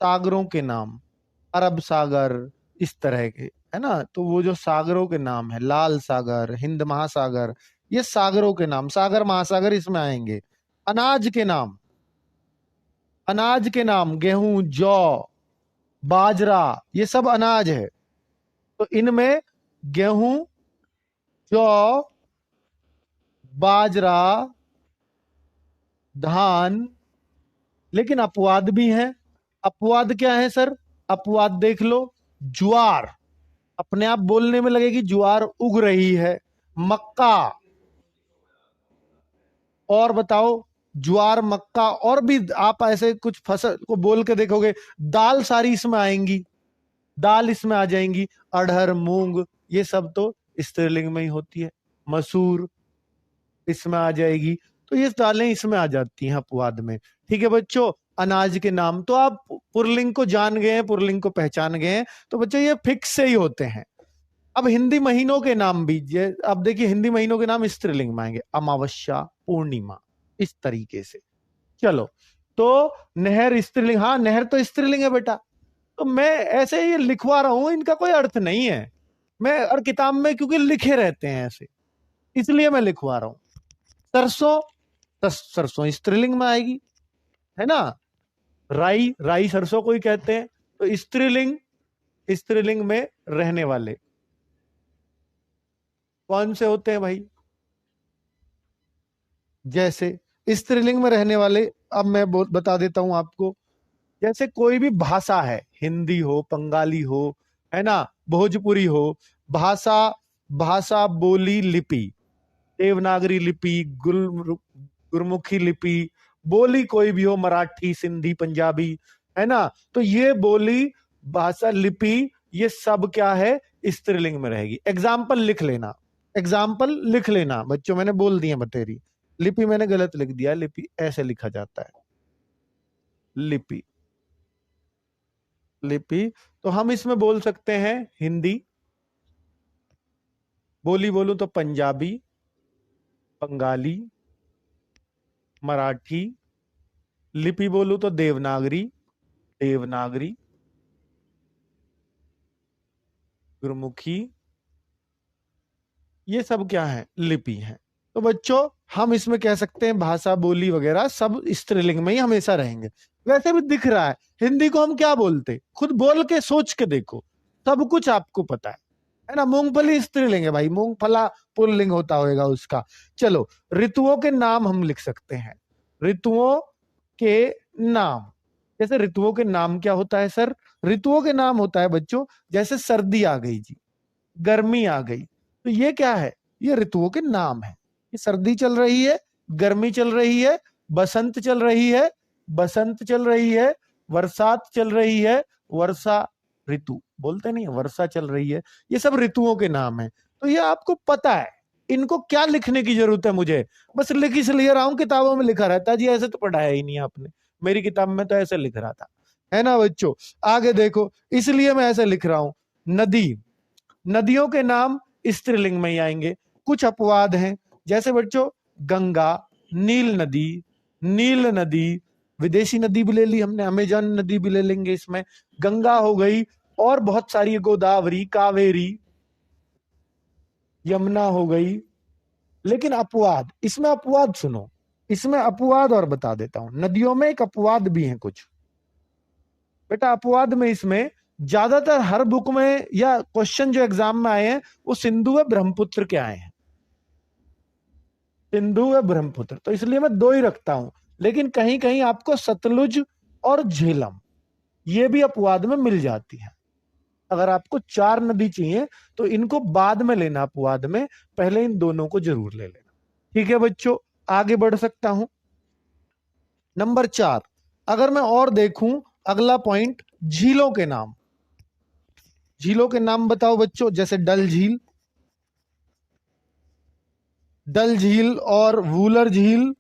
सागरों के नाम, अरब सागर, इस तरह के, है ना। तो वो जो सागरों के नाम है, लाल सागर, हिंद महासागर, ये सागरों के नाम, सागर महासागर इसमें आएंगे। अनाज के नाम, अनाज के नाम गेहूं, जौ, बाजरा, ये सब अनाज है। तो इनमें गेहूं, जौ, बाजरा, धान, लेकिन अपवाद भी है। अपवाद क्या है सर? अपवाद देख लो, ज्वार, अपने आप बोलने में लगेगी ज्वार उग रही है। मक्का, और बताओ, ज्वार, मक्का, और भी आप ऐसे कुछ फसल को बोल के देखोगे। दाल सारी इसमें आएंगी, दाल इसमें आ जाएंगी, अड़हर, मूंग, ये सब तो स्त्रीलिंग में ही होती है। मसूर इसमें आ जाएगी। तो ये दालें इसमें आ जाती हैं अपवाद में। ठीक है बच्चों, अनाज के नाम तो आप पुल्लिंग को जान गए हैं, पुल्लिंग को पहचान गए हैं, तो बच्चों ये फिक्स से ही होते हैं। अब हिंदी महीनों के नाम भी, अब देखिए हिंदी महीनों के नाम स्त्रीलिंग में आएंगे, अमावस्या, पूर्णिमा, इस तरीके से। चलो, तो नहर स्त्रीलिंग, हाँ नहर तो स्त्रीलिंग है बेटा। तो मैं ऐसे ही लिखवा रहा हूं, इनका कोई अर्थ नहीं है, मैं और किताब में क्योंकि लिखे रहते हैं ऐसे, इसलिए मैं लिखवा रहा हूं। सरसों, सरसों स्त्रीलिंग में आएगी, है ना। राई, राई सरसों को ही कहते हैं। तो स्त्रीलिंग, स्त्रीलिंग में रहने वाले कौन से होते हैं भाई? जैसे स्त्रीलिंग में रहने वाले, अब मैं बता देता हूं आपको। जैसे कोई भी भाषा है, हिंदी हो, बंगाली हो, है ना, भोजपुरी हो, भाषा, भाषा, बोली, लिपि, देवनागरी लिपि, गुरमुखी लिपि, बोली कोई भी हो, मराठी, सिंधी, पंजाबी, है ना। तो ये बोली, भाषा, लिपि, ये सब क्या है? स्त्रीलिंग में रहेगी। एग्जाम्पल लिख लेना, एग्जाम्पल लिख लेना बच्चों, मैंने बोल दिया बतेरी। लिपि मैंने गलत लिख दिया, लिपि ऐसे लिखा जाता है, लिपि, लिपि। तो हम इसमें बोल सकते हैं हिंदी, बोली बोलूं तो पंजाबी, बंगाली, मराठी, लिपि बोलूं तो देवनागरी, देवनागरी, गुरमुखी, ये सब क्या है? लिपि है। तो बच्चों हम इसमें कह सकते हैं भाषा, बोली वगैरह सब स्त्रीलिंग में ही हमेशा रहेंगे। वैसे भी दिख रहा है, हिंदी को हम क्या बोलते, खुद बोल के सोच के देखो, सब कुछ आपको पता है ना। मूंगफली स्त्रीलिंग है भाई, मूंगफला पुल्लिंग होता होगा उसका। चलो, ऋतुओं के नाम हम लिख सकते हैं, ऋतुओं के नाम। जैसे ऋतुओं के नाम क्या होता है सर? ऋतुओं के नाम होता है बच्चों, जैसे सर्दी आ गई जी, गर्मी आ गई, तो ये क्या है? ये ऋतुओं के नाम है। ये सर्दी चल रही है, गर्मी चल रही है, बसंत चल रही है, बसंत चल रही है, बरसात चल रही है, वर्षा ऋतु बोलते नहीं है, वर्षा चल रही है, ये सब ऋतुओं के नाम है। तो ये आपको पता है, इनको क्या लिखने की जरूरत है मुझे? बस लिख इसलिए रहा हूं, किताबों में लिखा रहता है जी, ऐसे तो पढ़ाया ही नहीं आपने, मेरी किताब में तो ऐसे लिख रहा था, है ना बच्चों। आगे देखो, इसलिए मैं ऐसे लिख रहा हूं। नदी, नदियों के नाम स्त्रीलिंग में ही आएंगे। कुछ अपवाद हैं, जैसे बच्चों गंगा, नील नदी, नील नदी, विदेशी नदी भी ले ली हमने, अमेजन नदी भी ले लेंगे इसमें, गंगा हो गई, और बहुत सारी, गोदावरी, कावेरी, यमुना हो गई। लेकिन अपवाद, इसमें अपवाद सुनो, इसमें अपवाद और बता देता हूं। नदियों में एक अपवाद भी है कुछ बेटा, अपवाद में इसमें ज्यादातर हर बुक में या क्वेश्चन जो एग्जाम में आए हैं वो सिंधु व ब्रह्मपुत्र के आए हैं, सिंधु व ब्रह्मपुत्र, तो इसलिए मैं दो ही रखता हूं। लेकिन कहीं कहीं आपको सतलुज और झेलम ये भी अपवाद में मिल जाती है। अगर आपको 4 नदी चाहिए तो इनको बाद में लेना अपवाद में, पहले इन दोनों को जरूर ले लेना। ठीक है बच्चों, आगे बढ़ सकता हूं। नंबर 4, अगर मैं और देखूं अगला पॉइंट, झीलों के नाम। झीलों के नाम बताओ बच्चों, जैसे डल झील, डल झील और वूलर झील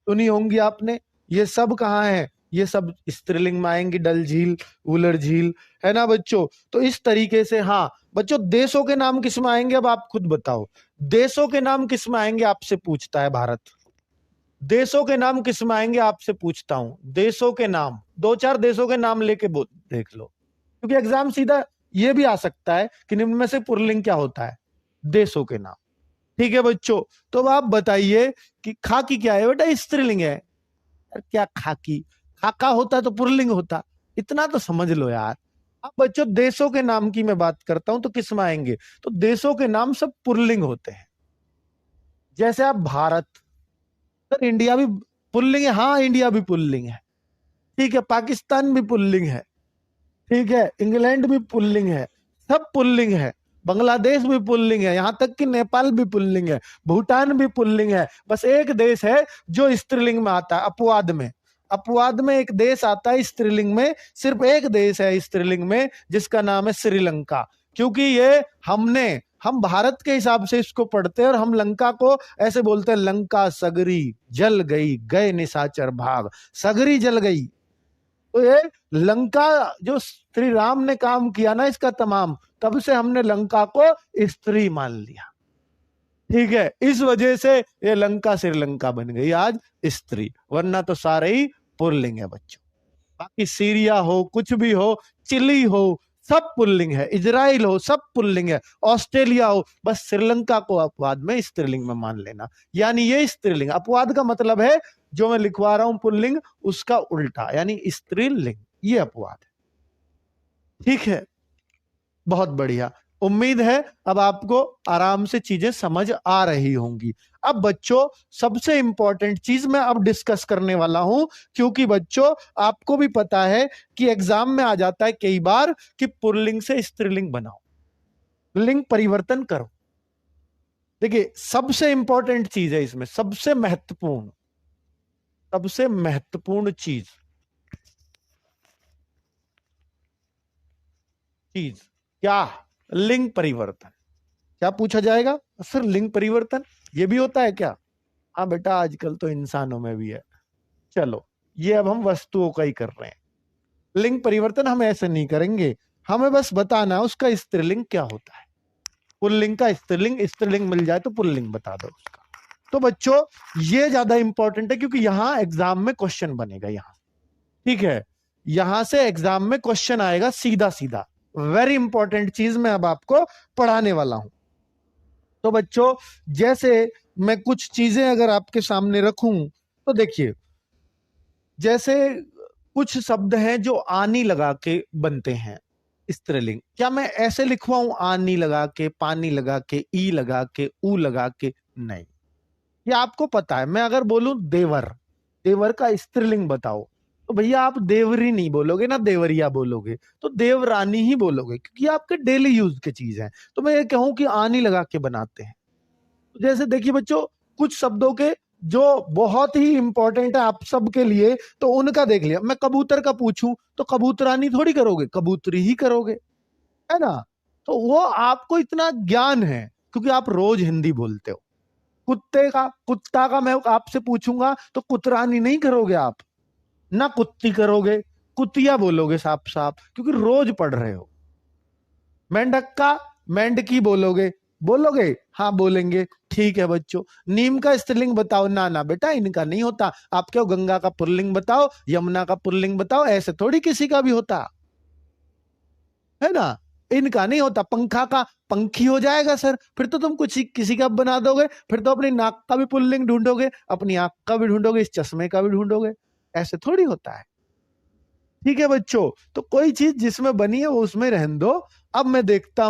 सुनी होंगी आपने। ये सब कहाँ है, ये सब स्त्रीलिंग में आएंगे, डल झील, वूलर झील, है ना बच्चों। तो इस तरीके से, हाँ बच्चों देशों के नाम किस में आएंगे, अब आप खुद बताओ देशों के नाम किस में आएंगे, आपसे पूछता है भारत। देशों के नाम किस में आएंगे आपसे पूछता हूं, देशों के नाम, 2-4 देशों के नाम लेके देख लो, क्योंकि एग्जाम सीधा ये भी आ सकता है कि निम्न में से पुल्लिंग क्या होता है, देशों के नाम। ठीक है बच्चों, तो अब आप बताइए कि खाकी क्या है, बेटा स्त्रीलिंग है। क्या खाकी, खाका होता तो पुल्लिंग होता, इतना तो समझ लो यार। अब बच्चों देशों के नाम की मैं बात करता हूं तो किस में आएंगे, तो देशों के नाम सब पुल्लिंग होते हैं। जैसे आप भारत, तो इंडिया भी पुल्लिंग है, हाँ इंडिया भी पुल्लिंग है। ठीक है, पाकिस्तान भी पुल्लिंग है, ठीक है, इंग्लैंड भी पुल्लिंग है, सब पुल्लिंग है। बांग्लादेश भी पुल्लिंग है, यहां तक कि नेपाल भी पुल्लिंग है, भूटान भी पुल्लिंग है। बस एक देश है जो स्त्रीलिंग में आता है, अपवाद में। अपवाद में एक देश आता है स्त्रीलिंग में, सिर्फ एक देश है स्त्रीलिंग में, जिसका नाम है श्रीलंका। क्योंकि ये हम भारत के हिसाब से इसको पढ़ते हैं, और हम लंका को ऐसे बोलते हैं, लंका सगरी जल गई, गए निशाचर भाग, सगरी जल गई। तो ये लंका जो श्री राम ने काम किया ना इसका तमाम, तब से हमने लंका को स्त्री मान लिया। ठीक है, इस वजह से ये लंका श्रीलंका बन गई आज स्त्री, वरना तो सारे ही पुल्लिंग है बच्चों। बाकी सीरिया हो, कुछ भी हो, चिली हो, सब पुल्लिंग है, इजराइल हो, सब पुल्लिंग है, ऑस्ट्रेलिया हो, बस श्रीलंका को अपवाद में स्त्रीलिंग में मान लेना। यानी ये स्त्रीलिंग, अपवाद का मतलब है जो मैं लिखवा रहा हूं पुल्लिंग उसका उल्टा, यानी स्त्रीलिंग, ये अपवाद है। ठीक है, बहुत बढ़िया, उम्मीद है अब आपको आराम से चीजें समझ आ रही होंगी। अब बच्चों सबसे इंपॉर्टेंट चीज मैं अब डिस्कस करने वाला हूं, क्योंकि बच्चों आपको भी पता है कि एग्जाम में आ जाता है कई बार कि पुल्लिंग से स्त्रीलिंग बनाओ, लिंग परिवर्तन करो। देखिए सबसे इंपॉर्टेंट चीज है इसमें, सबसे महत्वपूर्ण चीज क्या, लिंग परिवर्तन। क्या पूछा जाएगा सर, लिंग परिवर्तन ये भी होता है क्या? हाँ बेटा, आजकल तो इंसानों में भी है। चलो, ये अब हम वस्तुओं का ही कर रहे हैं, लिंग परिवर्तन हम ऐसे नहीं करेंगे, हमें बस बताना उसका स्त्रीलिंग क्या होता है। पुल्लिंग का स्त्रीलिंग मिल जाए तो पुल्लिंग बता दो उसका। तो बच्चों ये ज्यादा इंपॉर्टेंट है, क्योंकि यहां एग्जाम में क्वेश्चन बनेगा यहां। ठीक है, यहां से एग्जाम में क्वेश्चन आएगा सीधा सीधा, वेरी इंपॉर्टेंट चीज मैं अब आपको पढ़ाने वाला हूं। तो बच्चों जैसे मैं कुछ चीजें अगर आपके सामने रखूं तो देखिए, जैसे कुछ शब्द हैं जो आनी लगा के बनते हैं स्त्रीलिंग, क्या मैं ऐसे लिखवाऊं आनी लगा के, पानी लगा के, ई लगा के, ऊ लगा के? नहीं, ये आपको पता है। मैं अगर बोलूं देवर, देवर का स्त्रीलिंग बताओ, तो भैया आप देवरी नहीं बोलोगे ना, देवरिया बोलोगे, तो देवरानी ही बोलोगे, क्योंकि आपके डेली यूज की चीज है। तो मैं ये कहूं कि आनी लगा के बनाते हैं। तो जैसे देखिए बच्चों, कुछ शब्दों के जो बहुत ही इंपॉर्टेंट है आप सबके लिए, तो उनका देख लिया। मैं कबूतर का पूछूं तो कबूतरानी थोड़ी करोगे, कबूतरी ही करोगे, है ना। तो वो आपको इतना ज्ञान है क्योंकि आप रोज हिंदी बोलते हो। कुत्ता का मैं आपसे पूछूंगा तो कुतरानी नहीं करोगे आप, ना कुत्ती करोगे, कुतिया बोलोगे साफ साफ, क्योंकि रोज पढ़ रहे हो। मेंढक का मेंढकी बोलोगे, बोलोगे? हाँ बोलेंगे। ठीक है बच्चों, नीम का स्त्रीलिंग बताओ, ना ना बेटा इनका नहीं होता। आप क्या गंगा का पुल्लिंग बताओ, यमुना का पुल्लिंग बताओ, ऐसे थोड़ी किसी का भी होता है ना, इनका नहीं होता। पंखा का पंखी हो जाएगा सर, फिर तो तुम कुछ किसी का बना दोगे, फिर तो अपनी नाक का भी पुल्लिंग ढूंढोगे, अपनी आंख का भी ढूंढोगे, इस चश्मे का भी ढूंढोगे, ऐसे थोड़ी होता है। ठीक है बच्चों, तो कोई चीज जिसमें बनी है वो उसमें रहने दो। अब मैं देखता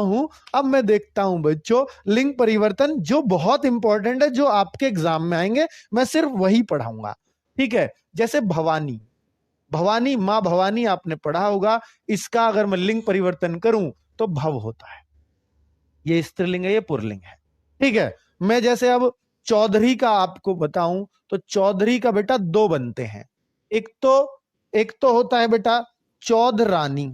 हूं बच्चों लिंग परिवर्तन, जो बहुत इंपॉर्टेंट है, जो आपके एग्जाम में आएंगे, मैं सिर्फ वही पढ़ाऊंगा। ठीक है, जैसे भवानी, भवानी, माँ भवानी आपने पढ़ा होगा, इसका अगर मैं लिंग परिवर्तन करूं तो भव होता है। ये स्त्रीलिंग है, ये पुरलिंग है। ठीक है, मैं जैसे अब चौधरी का आपको बताऊं तो चौधरी का बेटा दो बनते हैं। एक तो होता है बेटा चौधरानी,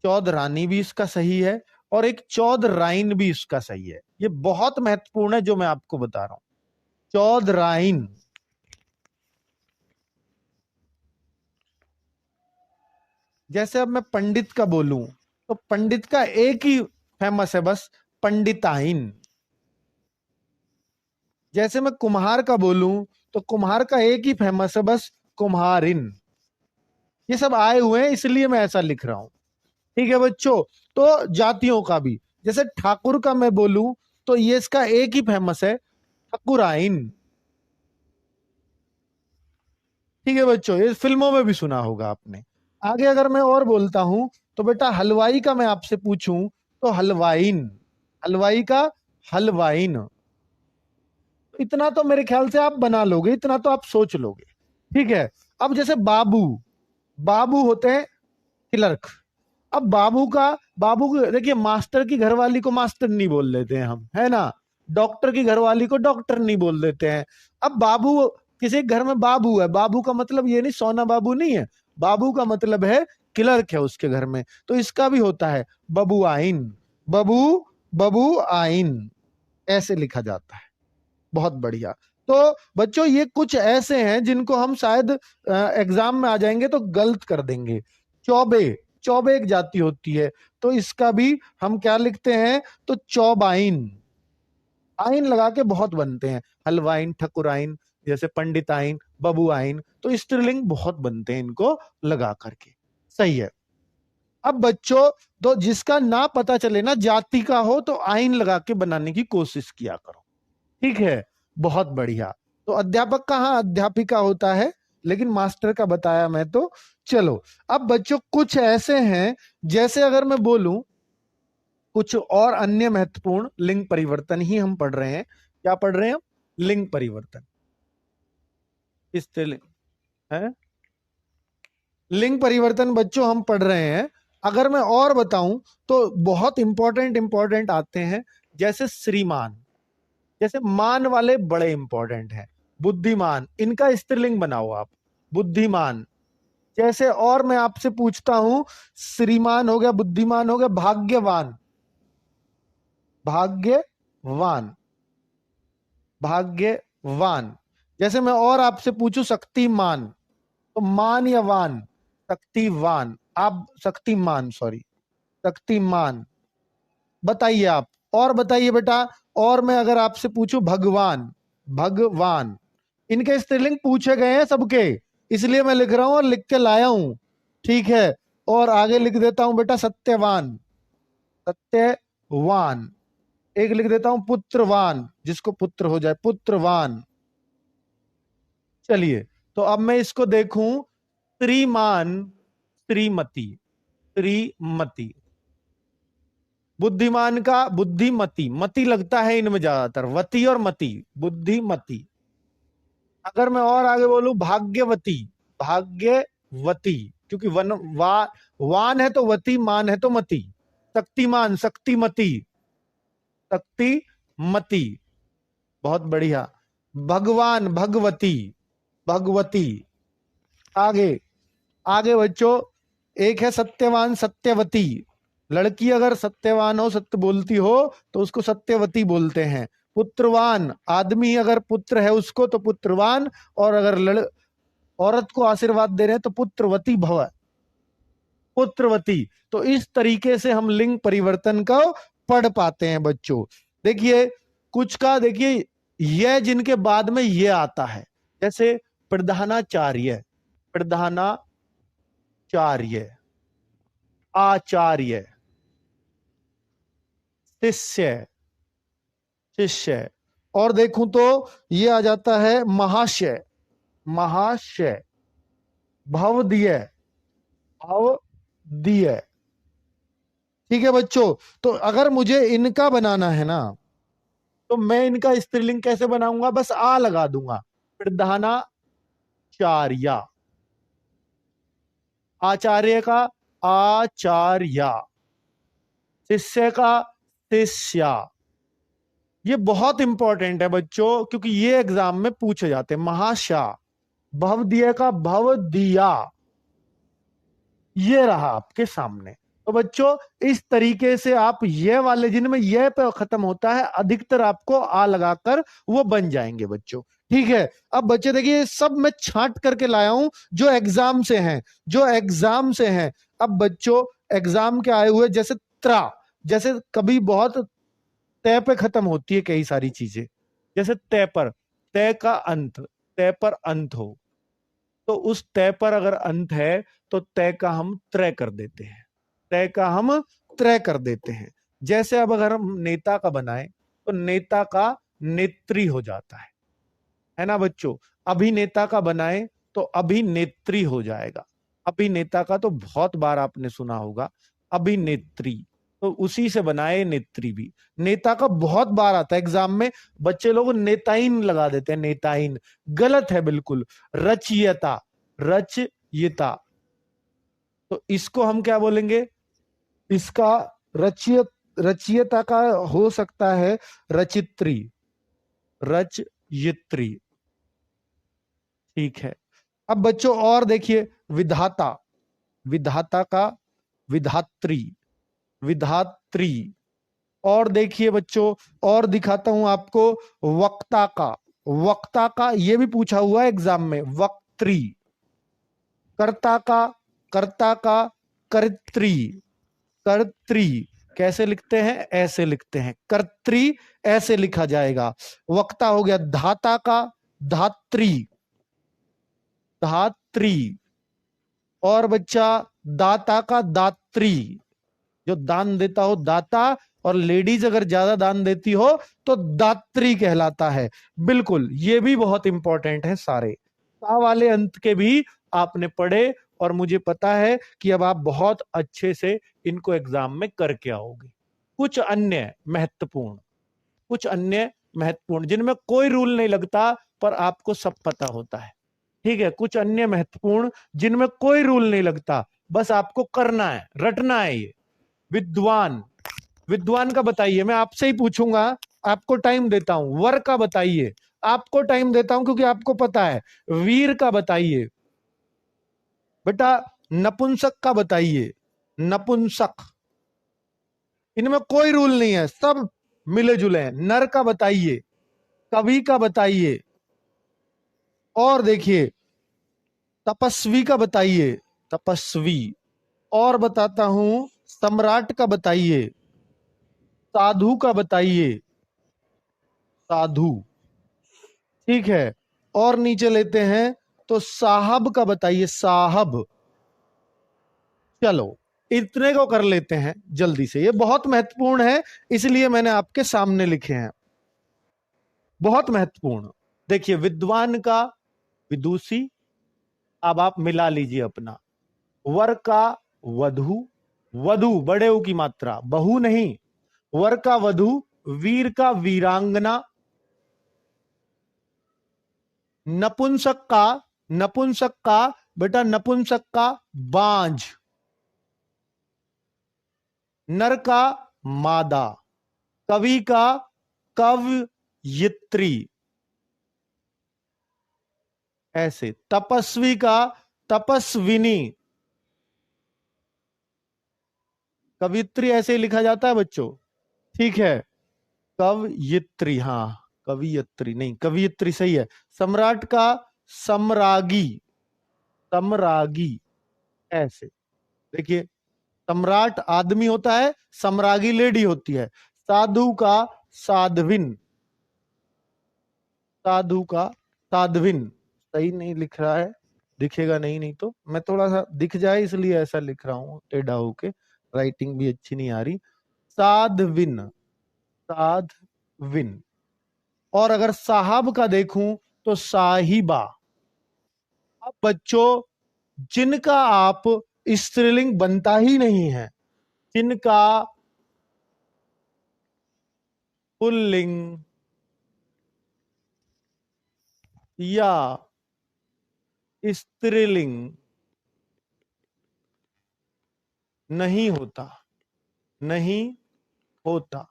चौधरानी भी इसका सही है, और एक चौधराइन भी इसका सही है। ये बहुत महत्वपूर्ण है जो मैं आपको बता रहा हूं, चौधराइन। जैसे अब मैं पंडित का बोलूं तो पंडित का एक ही फेमस है बस, पंडिताइन। जैसे मैं कुम्हार का बोलूं तो कुम्हार का एक ही फेमस है बस, कुम्हारिन। ये सब आए हुए हैं इसलिए मैं ऐसा लिख रहा हूं। ठीक है बच्चों, तो जातियों का भी, जैसे ठाकुर का मैं बोलूं तो ये इसका एक ही फेमस है, ठाकुराइन। ठीक है बच्चों, ये फिल्मों में भी सुना होगा आपने। आगे अगर मैं और बोलता हूं तो बेटा हलवाई का मैं आपसे पूछूं तो हलवाइन, हलवाई का हलवाइन। इतना तो मेरे ख्याल से आप बना लोगे, इतना तो आप सोच लोगे। ठीक है, अब जैसे बाबू, बाबू होते हैं क्लर्क। अब बाबू देखिए, मास्टर की घरवाली को मास्टर नहीं बोल देते हैं हम, है ना। डॉक्टर की घरवाली को डॉक्टर नहीं बोल देते हैं। अब बाबू, किसी घर में बाबू है, बाबू का मतलब ये नहीं सोना बाबू नहीं है, बाबू का मतलब है क्लर्क है उसके घर में, तो इसका भी होता है बबू आइन, बबू, बबू आइन, ऐसे लिखा जाता है। बहुत बढ़िया। तो बच्चों ये कुछ ऐसे हैं जिनको हम शायद एग्जाम में आ जाएंगे तो गलत कर देंगे। चौबे, चौबे एक जाति होती है, तो इसका भी हम क्या लिखते हैं, तो चौबाइन। आइन लगा के बहुत बनते हैं, हलवाइन, ठकुराइन, जैसे पंडिताइन, बबुआइन, तो स्त्रीलिंग बहुत बनते हैं इनको लगा करके। सही है। अब बच्चों, तो जिसका ना पता चले ना जाति का हो तो आइन लगा के बनाने की कोशिश किया करो। ठीक है, बहुत बढ़िया। तो अध्यापक का हाँ अध्यापिका होता है, लेकिन मास्टर का बताया मैं तो। चलो, अब बच्चों कुछ ऐसे हैं, जैसे अगर मैं बोलूं कुछ और अन्य महत्वपूर्ण लिंग परिवर्तन ही हम पढ़ रहे हैं। क्या पढ़ रहे हैं हम? लिंग परिवर्तन, स्त्रीलिंग है, लिंग परिवर्तन बच्चों हम पढ़ रहे हैं। अगर मैं और बताऊं तो बहुत इंपॉर्टेंट इंपॉर्टेंट आते हैं, जैसे श्रीमान, जैसे मान वाले बड़े इंपॉर्टेंट हैं। बुद्धिमान, इनका स्त्रीलिंग बनाओ आप, बुद्धिमान। जैसे और मैं आपसे पूछता हूं, श्रीमान हो गया, बुद्धिमान हो गया, भाग्यवान, भाग्यवान, भाग्यवान। जैसे मैं और आपसे पूछूं शक्तिमान, तो मान या वान, शक्तिवान, आप शक्तिमान, सॉरी, शक्तिमान। बताइए आप, और बताइए बेटा। और मैं अगर आपसे पूछूं भगवान, भगवान, इनके स्त्रीलिंग पूछे गए हैं सबके, इसलिए मैं लिख रहा हूं और लिख के लाया हूं। ठीक है, और आगे लिख देता हूं बेटा सत्यवान, सत्यवान। एक लिख देता हूं पुत्रवान, जिसको पुत्र हो जाए, पुत्रवान। चलिए, तो अब मैं इसको देखूं, श्रीमान, श्रीमती, श्रीमती। बुद्धिमान का बुद्धिमती, मती लगता है इनमें ज्यादातर, वती और मती, बुद्धिमती। अगर मैं और आगे बोलूं भाग्यवती, भाग्यवती, क्योंकि वान है तो वती, मान है तो मती। शक्तिमान, शक्तिमती, शक्तिमती। बहुत बढ़िया। भगवान, भगवती, भगवती। आगे, आगे बच्चों, एक है सत्यवान, सत्यवती। लड़की अगर सत्यवान हो, सत्य बोलती हो, तो उसको सत्यवती बोलते हैं। पुत्रवान, आदमी अगर पुत्र है उसको तो पुत्रवान, और अगर औरत को आशीर्वाद दे रहे हैं तो पुत्रवती भव, पुत्रवती। तो इस तरीके से हम लिंग परिवर्तन को पढ़ पाते हैं बच्चों। देखिए, कुछ का देखिए, यह जिनके बाद में ये आता है, जैसे प्रधानाचार्य, प्रधानाचार्य, आचार्य, शिष्य, शिष्य। और देखूं तो ये आ जाता है महाशय, महाशय, भवदीय, भवदीय। ठीक है बच्चों, तो अगर मुझे इनका बनाना है ना, तो मैं इनका स्त्रीलिंग कैसे बनाऊंगा? बस आ लगा दूंगा। प्रधानाचार्या, आचार्य का आचार्या, शिष्य का शिष्या। ये बहुत इंपॉर्टेंट है बच्चों, क्योंकि ये एग्जाम में पूछे जाते हैं। महाशा, भवदीय का भवदिया, ये रहा आपके सामने। तो बच्चों इस तरीके से आप ये वाले जिनमें यह पे खत्म होता है, अधिकतर आपको आ लगाकर वो बन जाएंगे बच्चों। ठीक है, अब बच्चे देखिए सब मैं छांट करके लाया हूं जो एग्जाम से हैं, जो एग्जाम से हैं। अब बच्चों एग्जाम के आए हुए, जैसे त्रा, जैसे कभी बहुत तय पे खत्म होती है कई सारी चीजें, जैसे तय पर, तय का अंत, तय पर अंत हो, तो उस तय पर अगर अंत है तो तय का हम त्रय कर देते हैं, तय का हम त्रय कर देते हैं। जैसे अब अगर हम नेता का बनाए तो नेता का नेत्री हो जाता है ना बच्चों। अभिनेता का बनाए तो अभिनेत्री हो जाएगा। अभिनेता का तो बहुत बार आपने सुना होगा, अभिनेत्री, तो उसी से बनाए नेत्री भी। नेता का बहुत बार आता है एग्जाम में, बच्चे लोग नेताइन लगा देते हैं, नेताइन गलत है बिल्कुल। रचयिता, रचयिता, तो इसको हम क्या बोलेंगे? इसका रचयिता का हो सकता है रचित्री, रचयित्री। ठीक है, अब बच्चों और देखिए, विधाता, विधाता का विधात्री, विधात्री। और देखिए बच्चों, और दिखाता हूं आपको, वक्ता का, वक्ता का ये भी पूछा हुआ है एग्जाम में, वक्त्री। कर्ता का, कर्ता का कर्त्री, कर्त्री। कैसे लिखते हैं? ऐसे लिखते हैं, कर्त्री ऐसे लिखा जाएगा। वक्ता हो गया। धाता का धात्री, धात्री। और बच्चा दाता का दात्री, जो दान देता हो दाता, और लेडीज अगर ज्यादा दान देती हो तो दात्री कहलाता है। बिल्कुल, ये भी बहुत इंपॉर्टेंट है सारे। ता वाले अंत के भी आपने पढ़े, और मुझे पता है कि अब आप बहुत अच्छे से इनको एग्जाम में करके आओगे। कुछ अन्य महत्वपूर्ण, कुछ अन्य महत्वपूर्ण जिनमें कोई रूल नहीं लगता पर आपको सब पता होता है। ठीक है, कुछ अन्य महत्वपूर्ण जिनमें कोई रूल नहीं लगता, बस आपको करना है, रटना है ये। विद्वान, विद्वान का बताइए, मैं आपसे ही पूछूंगा, आपको टाइम देता हूं। वर का बताइए, आपको टाइम देता हूं क्योंकि आपको पता है। वीर का बताइए। बेटा नपुंसक का बताइए, नपुंसक। इनमें कोई रूल नहीं है, सब मिले जुले हैं। नर का बताइए, कवि का बताइए। और देखिए तपस्वी का बताइए, तपस्वी। और बताता हूं, सम्राट का बताइए, साधु का बताइए, साधु। ठीक है, और नीचे लेते हैं तो साहब का बताइए, साहब। चलो इतने को कर लेते हैं जल्दी से, ये बहुत महत्वपूर्ण है इसलिए मैंने आपके सामने लिखे हैं, बहुत महत्वपूर्ण। देखिए विद्वान का विदुषी, अब आप मिला लीजिए अपना। वर का वधु, वधु बड़े ऊ की मात्रा, बहु नहीं। वर का वधु, वीर का वीरांगना। नपुंसक का, नपुंसक का बेटा, नपुंसक का बांझ। नर का मादा, कवि का कवयित्री। ऐसे तपस्वी का तपस्विनी, कवित्री ऐसे ही लिखा जाता है बच्चों। ठीक है, कवयित्री, हाँ कवियत्री नहीं, कवियत्री सही है। सम्राट का सम्रागी, सम्रागी। ऐसे देखिए, सम्राट आदमी होता है, सम्रागी लेडी होती है। साधु का साध्विन, साधु का साध्विन। सही नहीं लिख रहा है, दिखेगा नहीं, नहीं तो मैं थोड़ा सा दिख जाए इसलिए ऐसा लिख रहा हूं टेढ़ा होके, राइटिंग भी अच्छी नहीं आ रही। साध्विन, साध्विन। और अगर साहब का देखूं तो साहिबा। अब बच्चों जिनका आप स्त्रीलिंग बनता ही नहीं है, जिनका पुल्लिंग या स्त्रीलिंग नहीं होता, नहीं होता,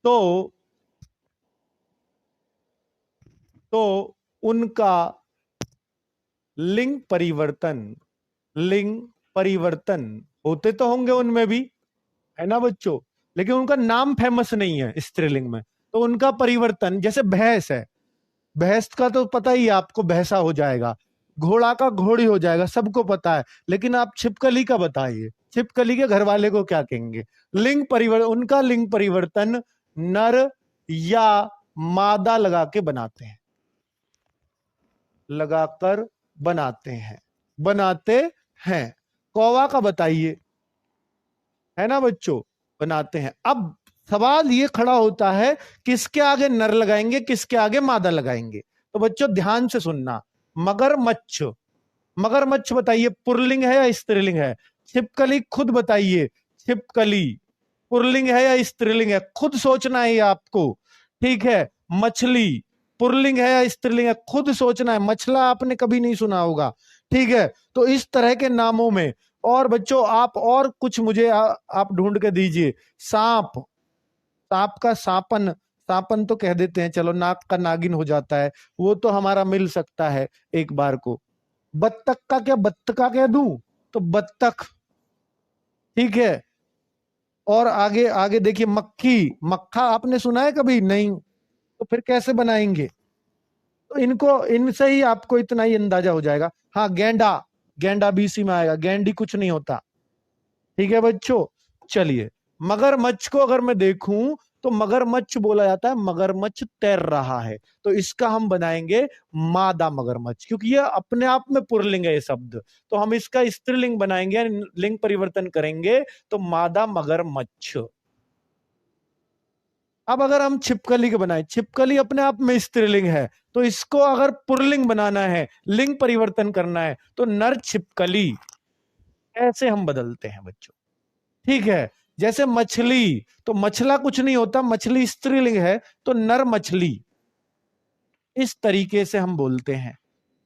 तो उनका लिंग परिवर्तन होते तो होंगे उनमें भी, है ना बच्चों, लेकिन उनका नाम फेमस नहीं है स्त्रीलिंग में, तो उनका परिवर्तन, जैसे भैंस है, भैंस का तो पता ही है आपको, भैंसा हो जाएगा, घोड़ा का घोड़ी हो जाएगा, सबको पता है, लेकिन आप छिपकली का बताइए, छिपकली के घर वाले को क्या कहेंगे? लिंग परिवर्तन, उनका लिंग परिवर्तन नर या मादा लगा के बनाते हैं, लगाकर बनाते हैं। कौवा का बताइए, है ना बच्चों, बनाते हैं। अब सवाल ये खड़ा होता है, किसके आगे नर लगाएंगे, किसके आगे मादा लगाएंगे? तो बच्चों ध्यान से सुनना, मगरमच्छ, मगरमच्छ बताइए पुल्लिंग है या स्त्रीलिंग है? छिपकली खुद बताइए, छिपकली पुल्लिंग है या स्त्रीलिंग है? खुद सोचना है आपको, ठीक है। मछली पुल्लिंग है या स्त्रीलिंग है? खुद सोचना है, मछला आपने कभी नहीं सुना होगा, ठीक है। तो इस तरह के नामों में, और बच्चों आप और कुछ मुझे आप ढूंढ के दीजिए। सांप, सांप का सांपन, सांपन तो कह देते हैं, चलो नाक का नागिन हो जाता है, वो तो हमारा मिल सकता है एक बार को। बत्तख का क्या, बत्तखा कह दूं तो बत्तख, ठीक है। और आगे आगे देखिए, मक्खी, मक्खा आपने सुना है कभी? नहीं, तो फिर कैसे बनाएंगे? तो इनको, इनसे ही आपको इतना ही अंदाजा हो जाएगा। हाँ गेंडा, गेंडा बीसी में आएगा, गेंडी कुछ नहीं होता, ठीक है बच्चों। चलिए, मगरमच्छ को अगर मैं देखूं तो मगरमच्छ बोला जाता है, मगरमच्छ तैर रहा है, तो इसका हम बनाएंगे मादा मगरमच्छ, क्योंकि ये अपने आप में पुल्लिंग है ये शब्द, तो हम इसका स्त्रीलिंग बनाएंगे, लिंग परिवर्तन करेंगे, तो मादा मगरमच्छ। अब अगर हम छिपकली के बनाए, छिपकली अपने आप में स्त्रीलिंग है, तो इसको अगर पुल्लिंग बनाना है, लिंग परिवर्तन करना है, तो नर छिपकली, ऐसे हम बदलते हैं बच्चों, ठीक है। जैसे मछली, तो मछला कुछ नहीं होता, मछली स्त्रीलिंग है, तो नर मछली, इस तरीके से हम बोलते हैं।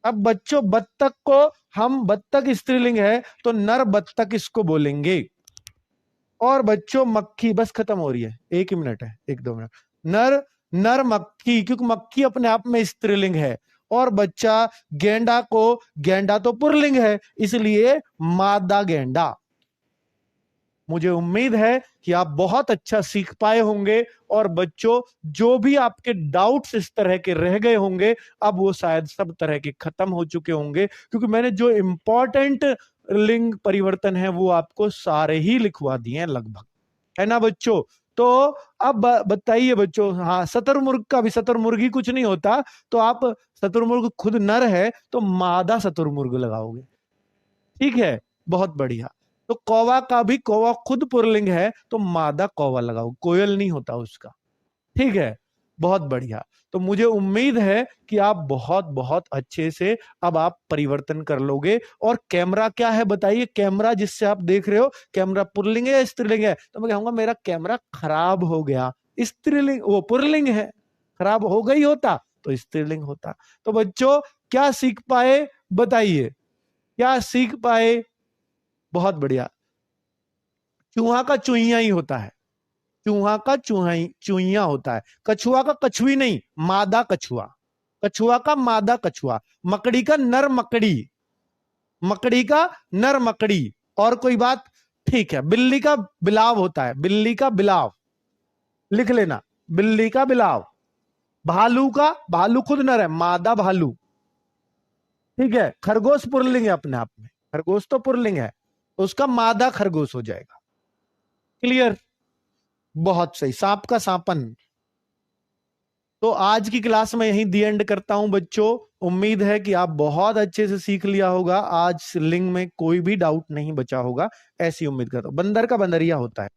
अब बच्चों बत्तख को हम, बत्तख स्त्रीलिंग है तो नर बत्तख इसको बोलेंगे। और बच्चों मक्खी, बस खत्म हो रही है, 1 ही मिनट है, 1-2 मिनट। नर, नर मक्खी, क्योंकि मक्खी अपने आप में स्त्रीलिंग है। और बच्चा गेंडा को, गेंडा तो पुल्लिंग है, इसलिए मादा गेंडा। मुझे उम्मीद है कि आप बहुत अच्छा सीख पाए होंगे, और बच्चों जो भी आपके डाउट्स इस तरह के रह गए होंगे, अब वो शायद सब तरह के खत्म हो चुके होंगे, क्योंकि मैंने जो इंपॉर्टेंट लिंग परिवर्तन है वो आपको सारे ही लिखवा दिए हैं लगभग, है ना बच्चों। तो अब बताइए बच्चों, हाँ शतुरमुर्ग का भी, शतुरमुर्गी कुछ नहीं होता, तो आप, शतुरमुर्ग खुद नर है तो मादा शतुरमुर्ग लगाओगे, ठीक है, बहुत बढ़िया। तो कौवा का भी, कौवा खुद पुल्लिंग है तो मादा कौवा लगाओ, कोयल नहीं होता उसका, ठीक है, बहुत बढ़िया। तो मुझे उम्मीद है कि आप बहुत बहुत अच्छे से अब आप परिवर्तन कर लोगे। और कैमरा क्या है बताइए, कैमरा जिससे आप देख रहे हो, कैमरा पुल्लिंग है या स्त्रीलिंग है? तो मैं कहूंगा मेरा कैमरा खराब हो गया, स्त्रीलिंग, वो पुल्लिंग है, खराब हो गई होता तो स्त्रीलिंग होता। तो बच्चों क्या सीख पाए बताइए, क्या सीख पाए? बहुत बढ़िया। चूहा का चूहिया ही होता है, चूहा का चूहिया होता है, कछुआ का कछुई नहीं, मादा कछुआ, कछुआ का मादा कछुआ, मकड़ी का नर मकड़ी, मकड़ी का नर मकड़ी। और कोई बात? ठीक है। बिल्ली का बिलाव होता है, बिल्ली का बिलाव, लिख लेना, बिल्ली का बिलाव। भालू का, भालू खुद नर है, मादा भालू, ठीक है। खरगोश पुल्लिंग है अपने आप में, खरगोश तो पुल्लिंग है, उसका मादा खरगोश हो जाएगा। क्लियर? बहुत सही। सांप का सांपन। तो आज की क्लास में यहीं दी एंड करता हूं बच्चों। उम्मीद है कि आप बहुत अच्छे से सीख लिया होगा, आज लिंग में कोई भी डाउट नहीं बचा होगा, ऐसी उम्मीद करता हूं। बंदर का बंदरिया होता है।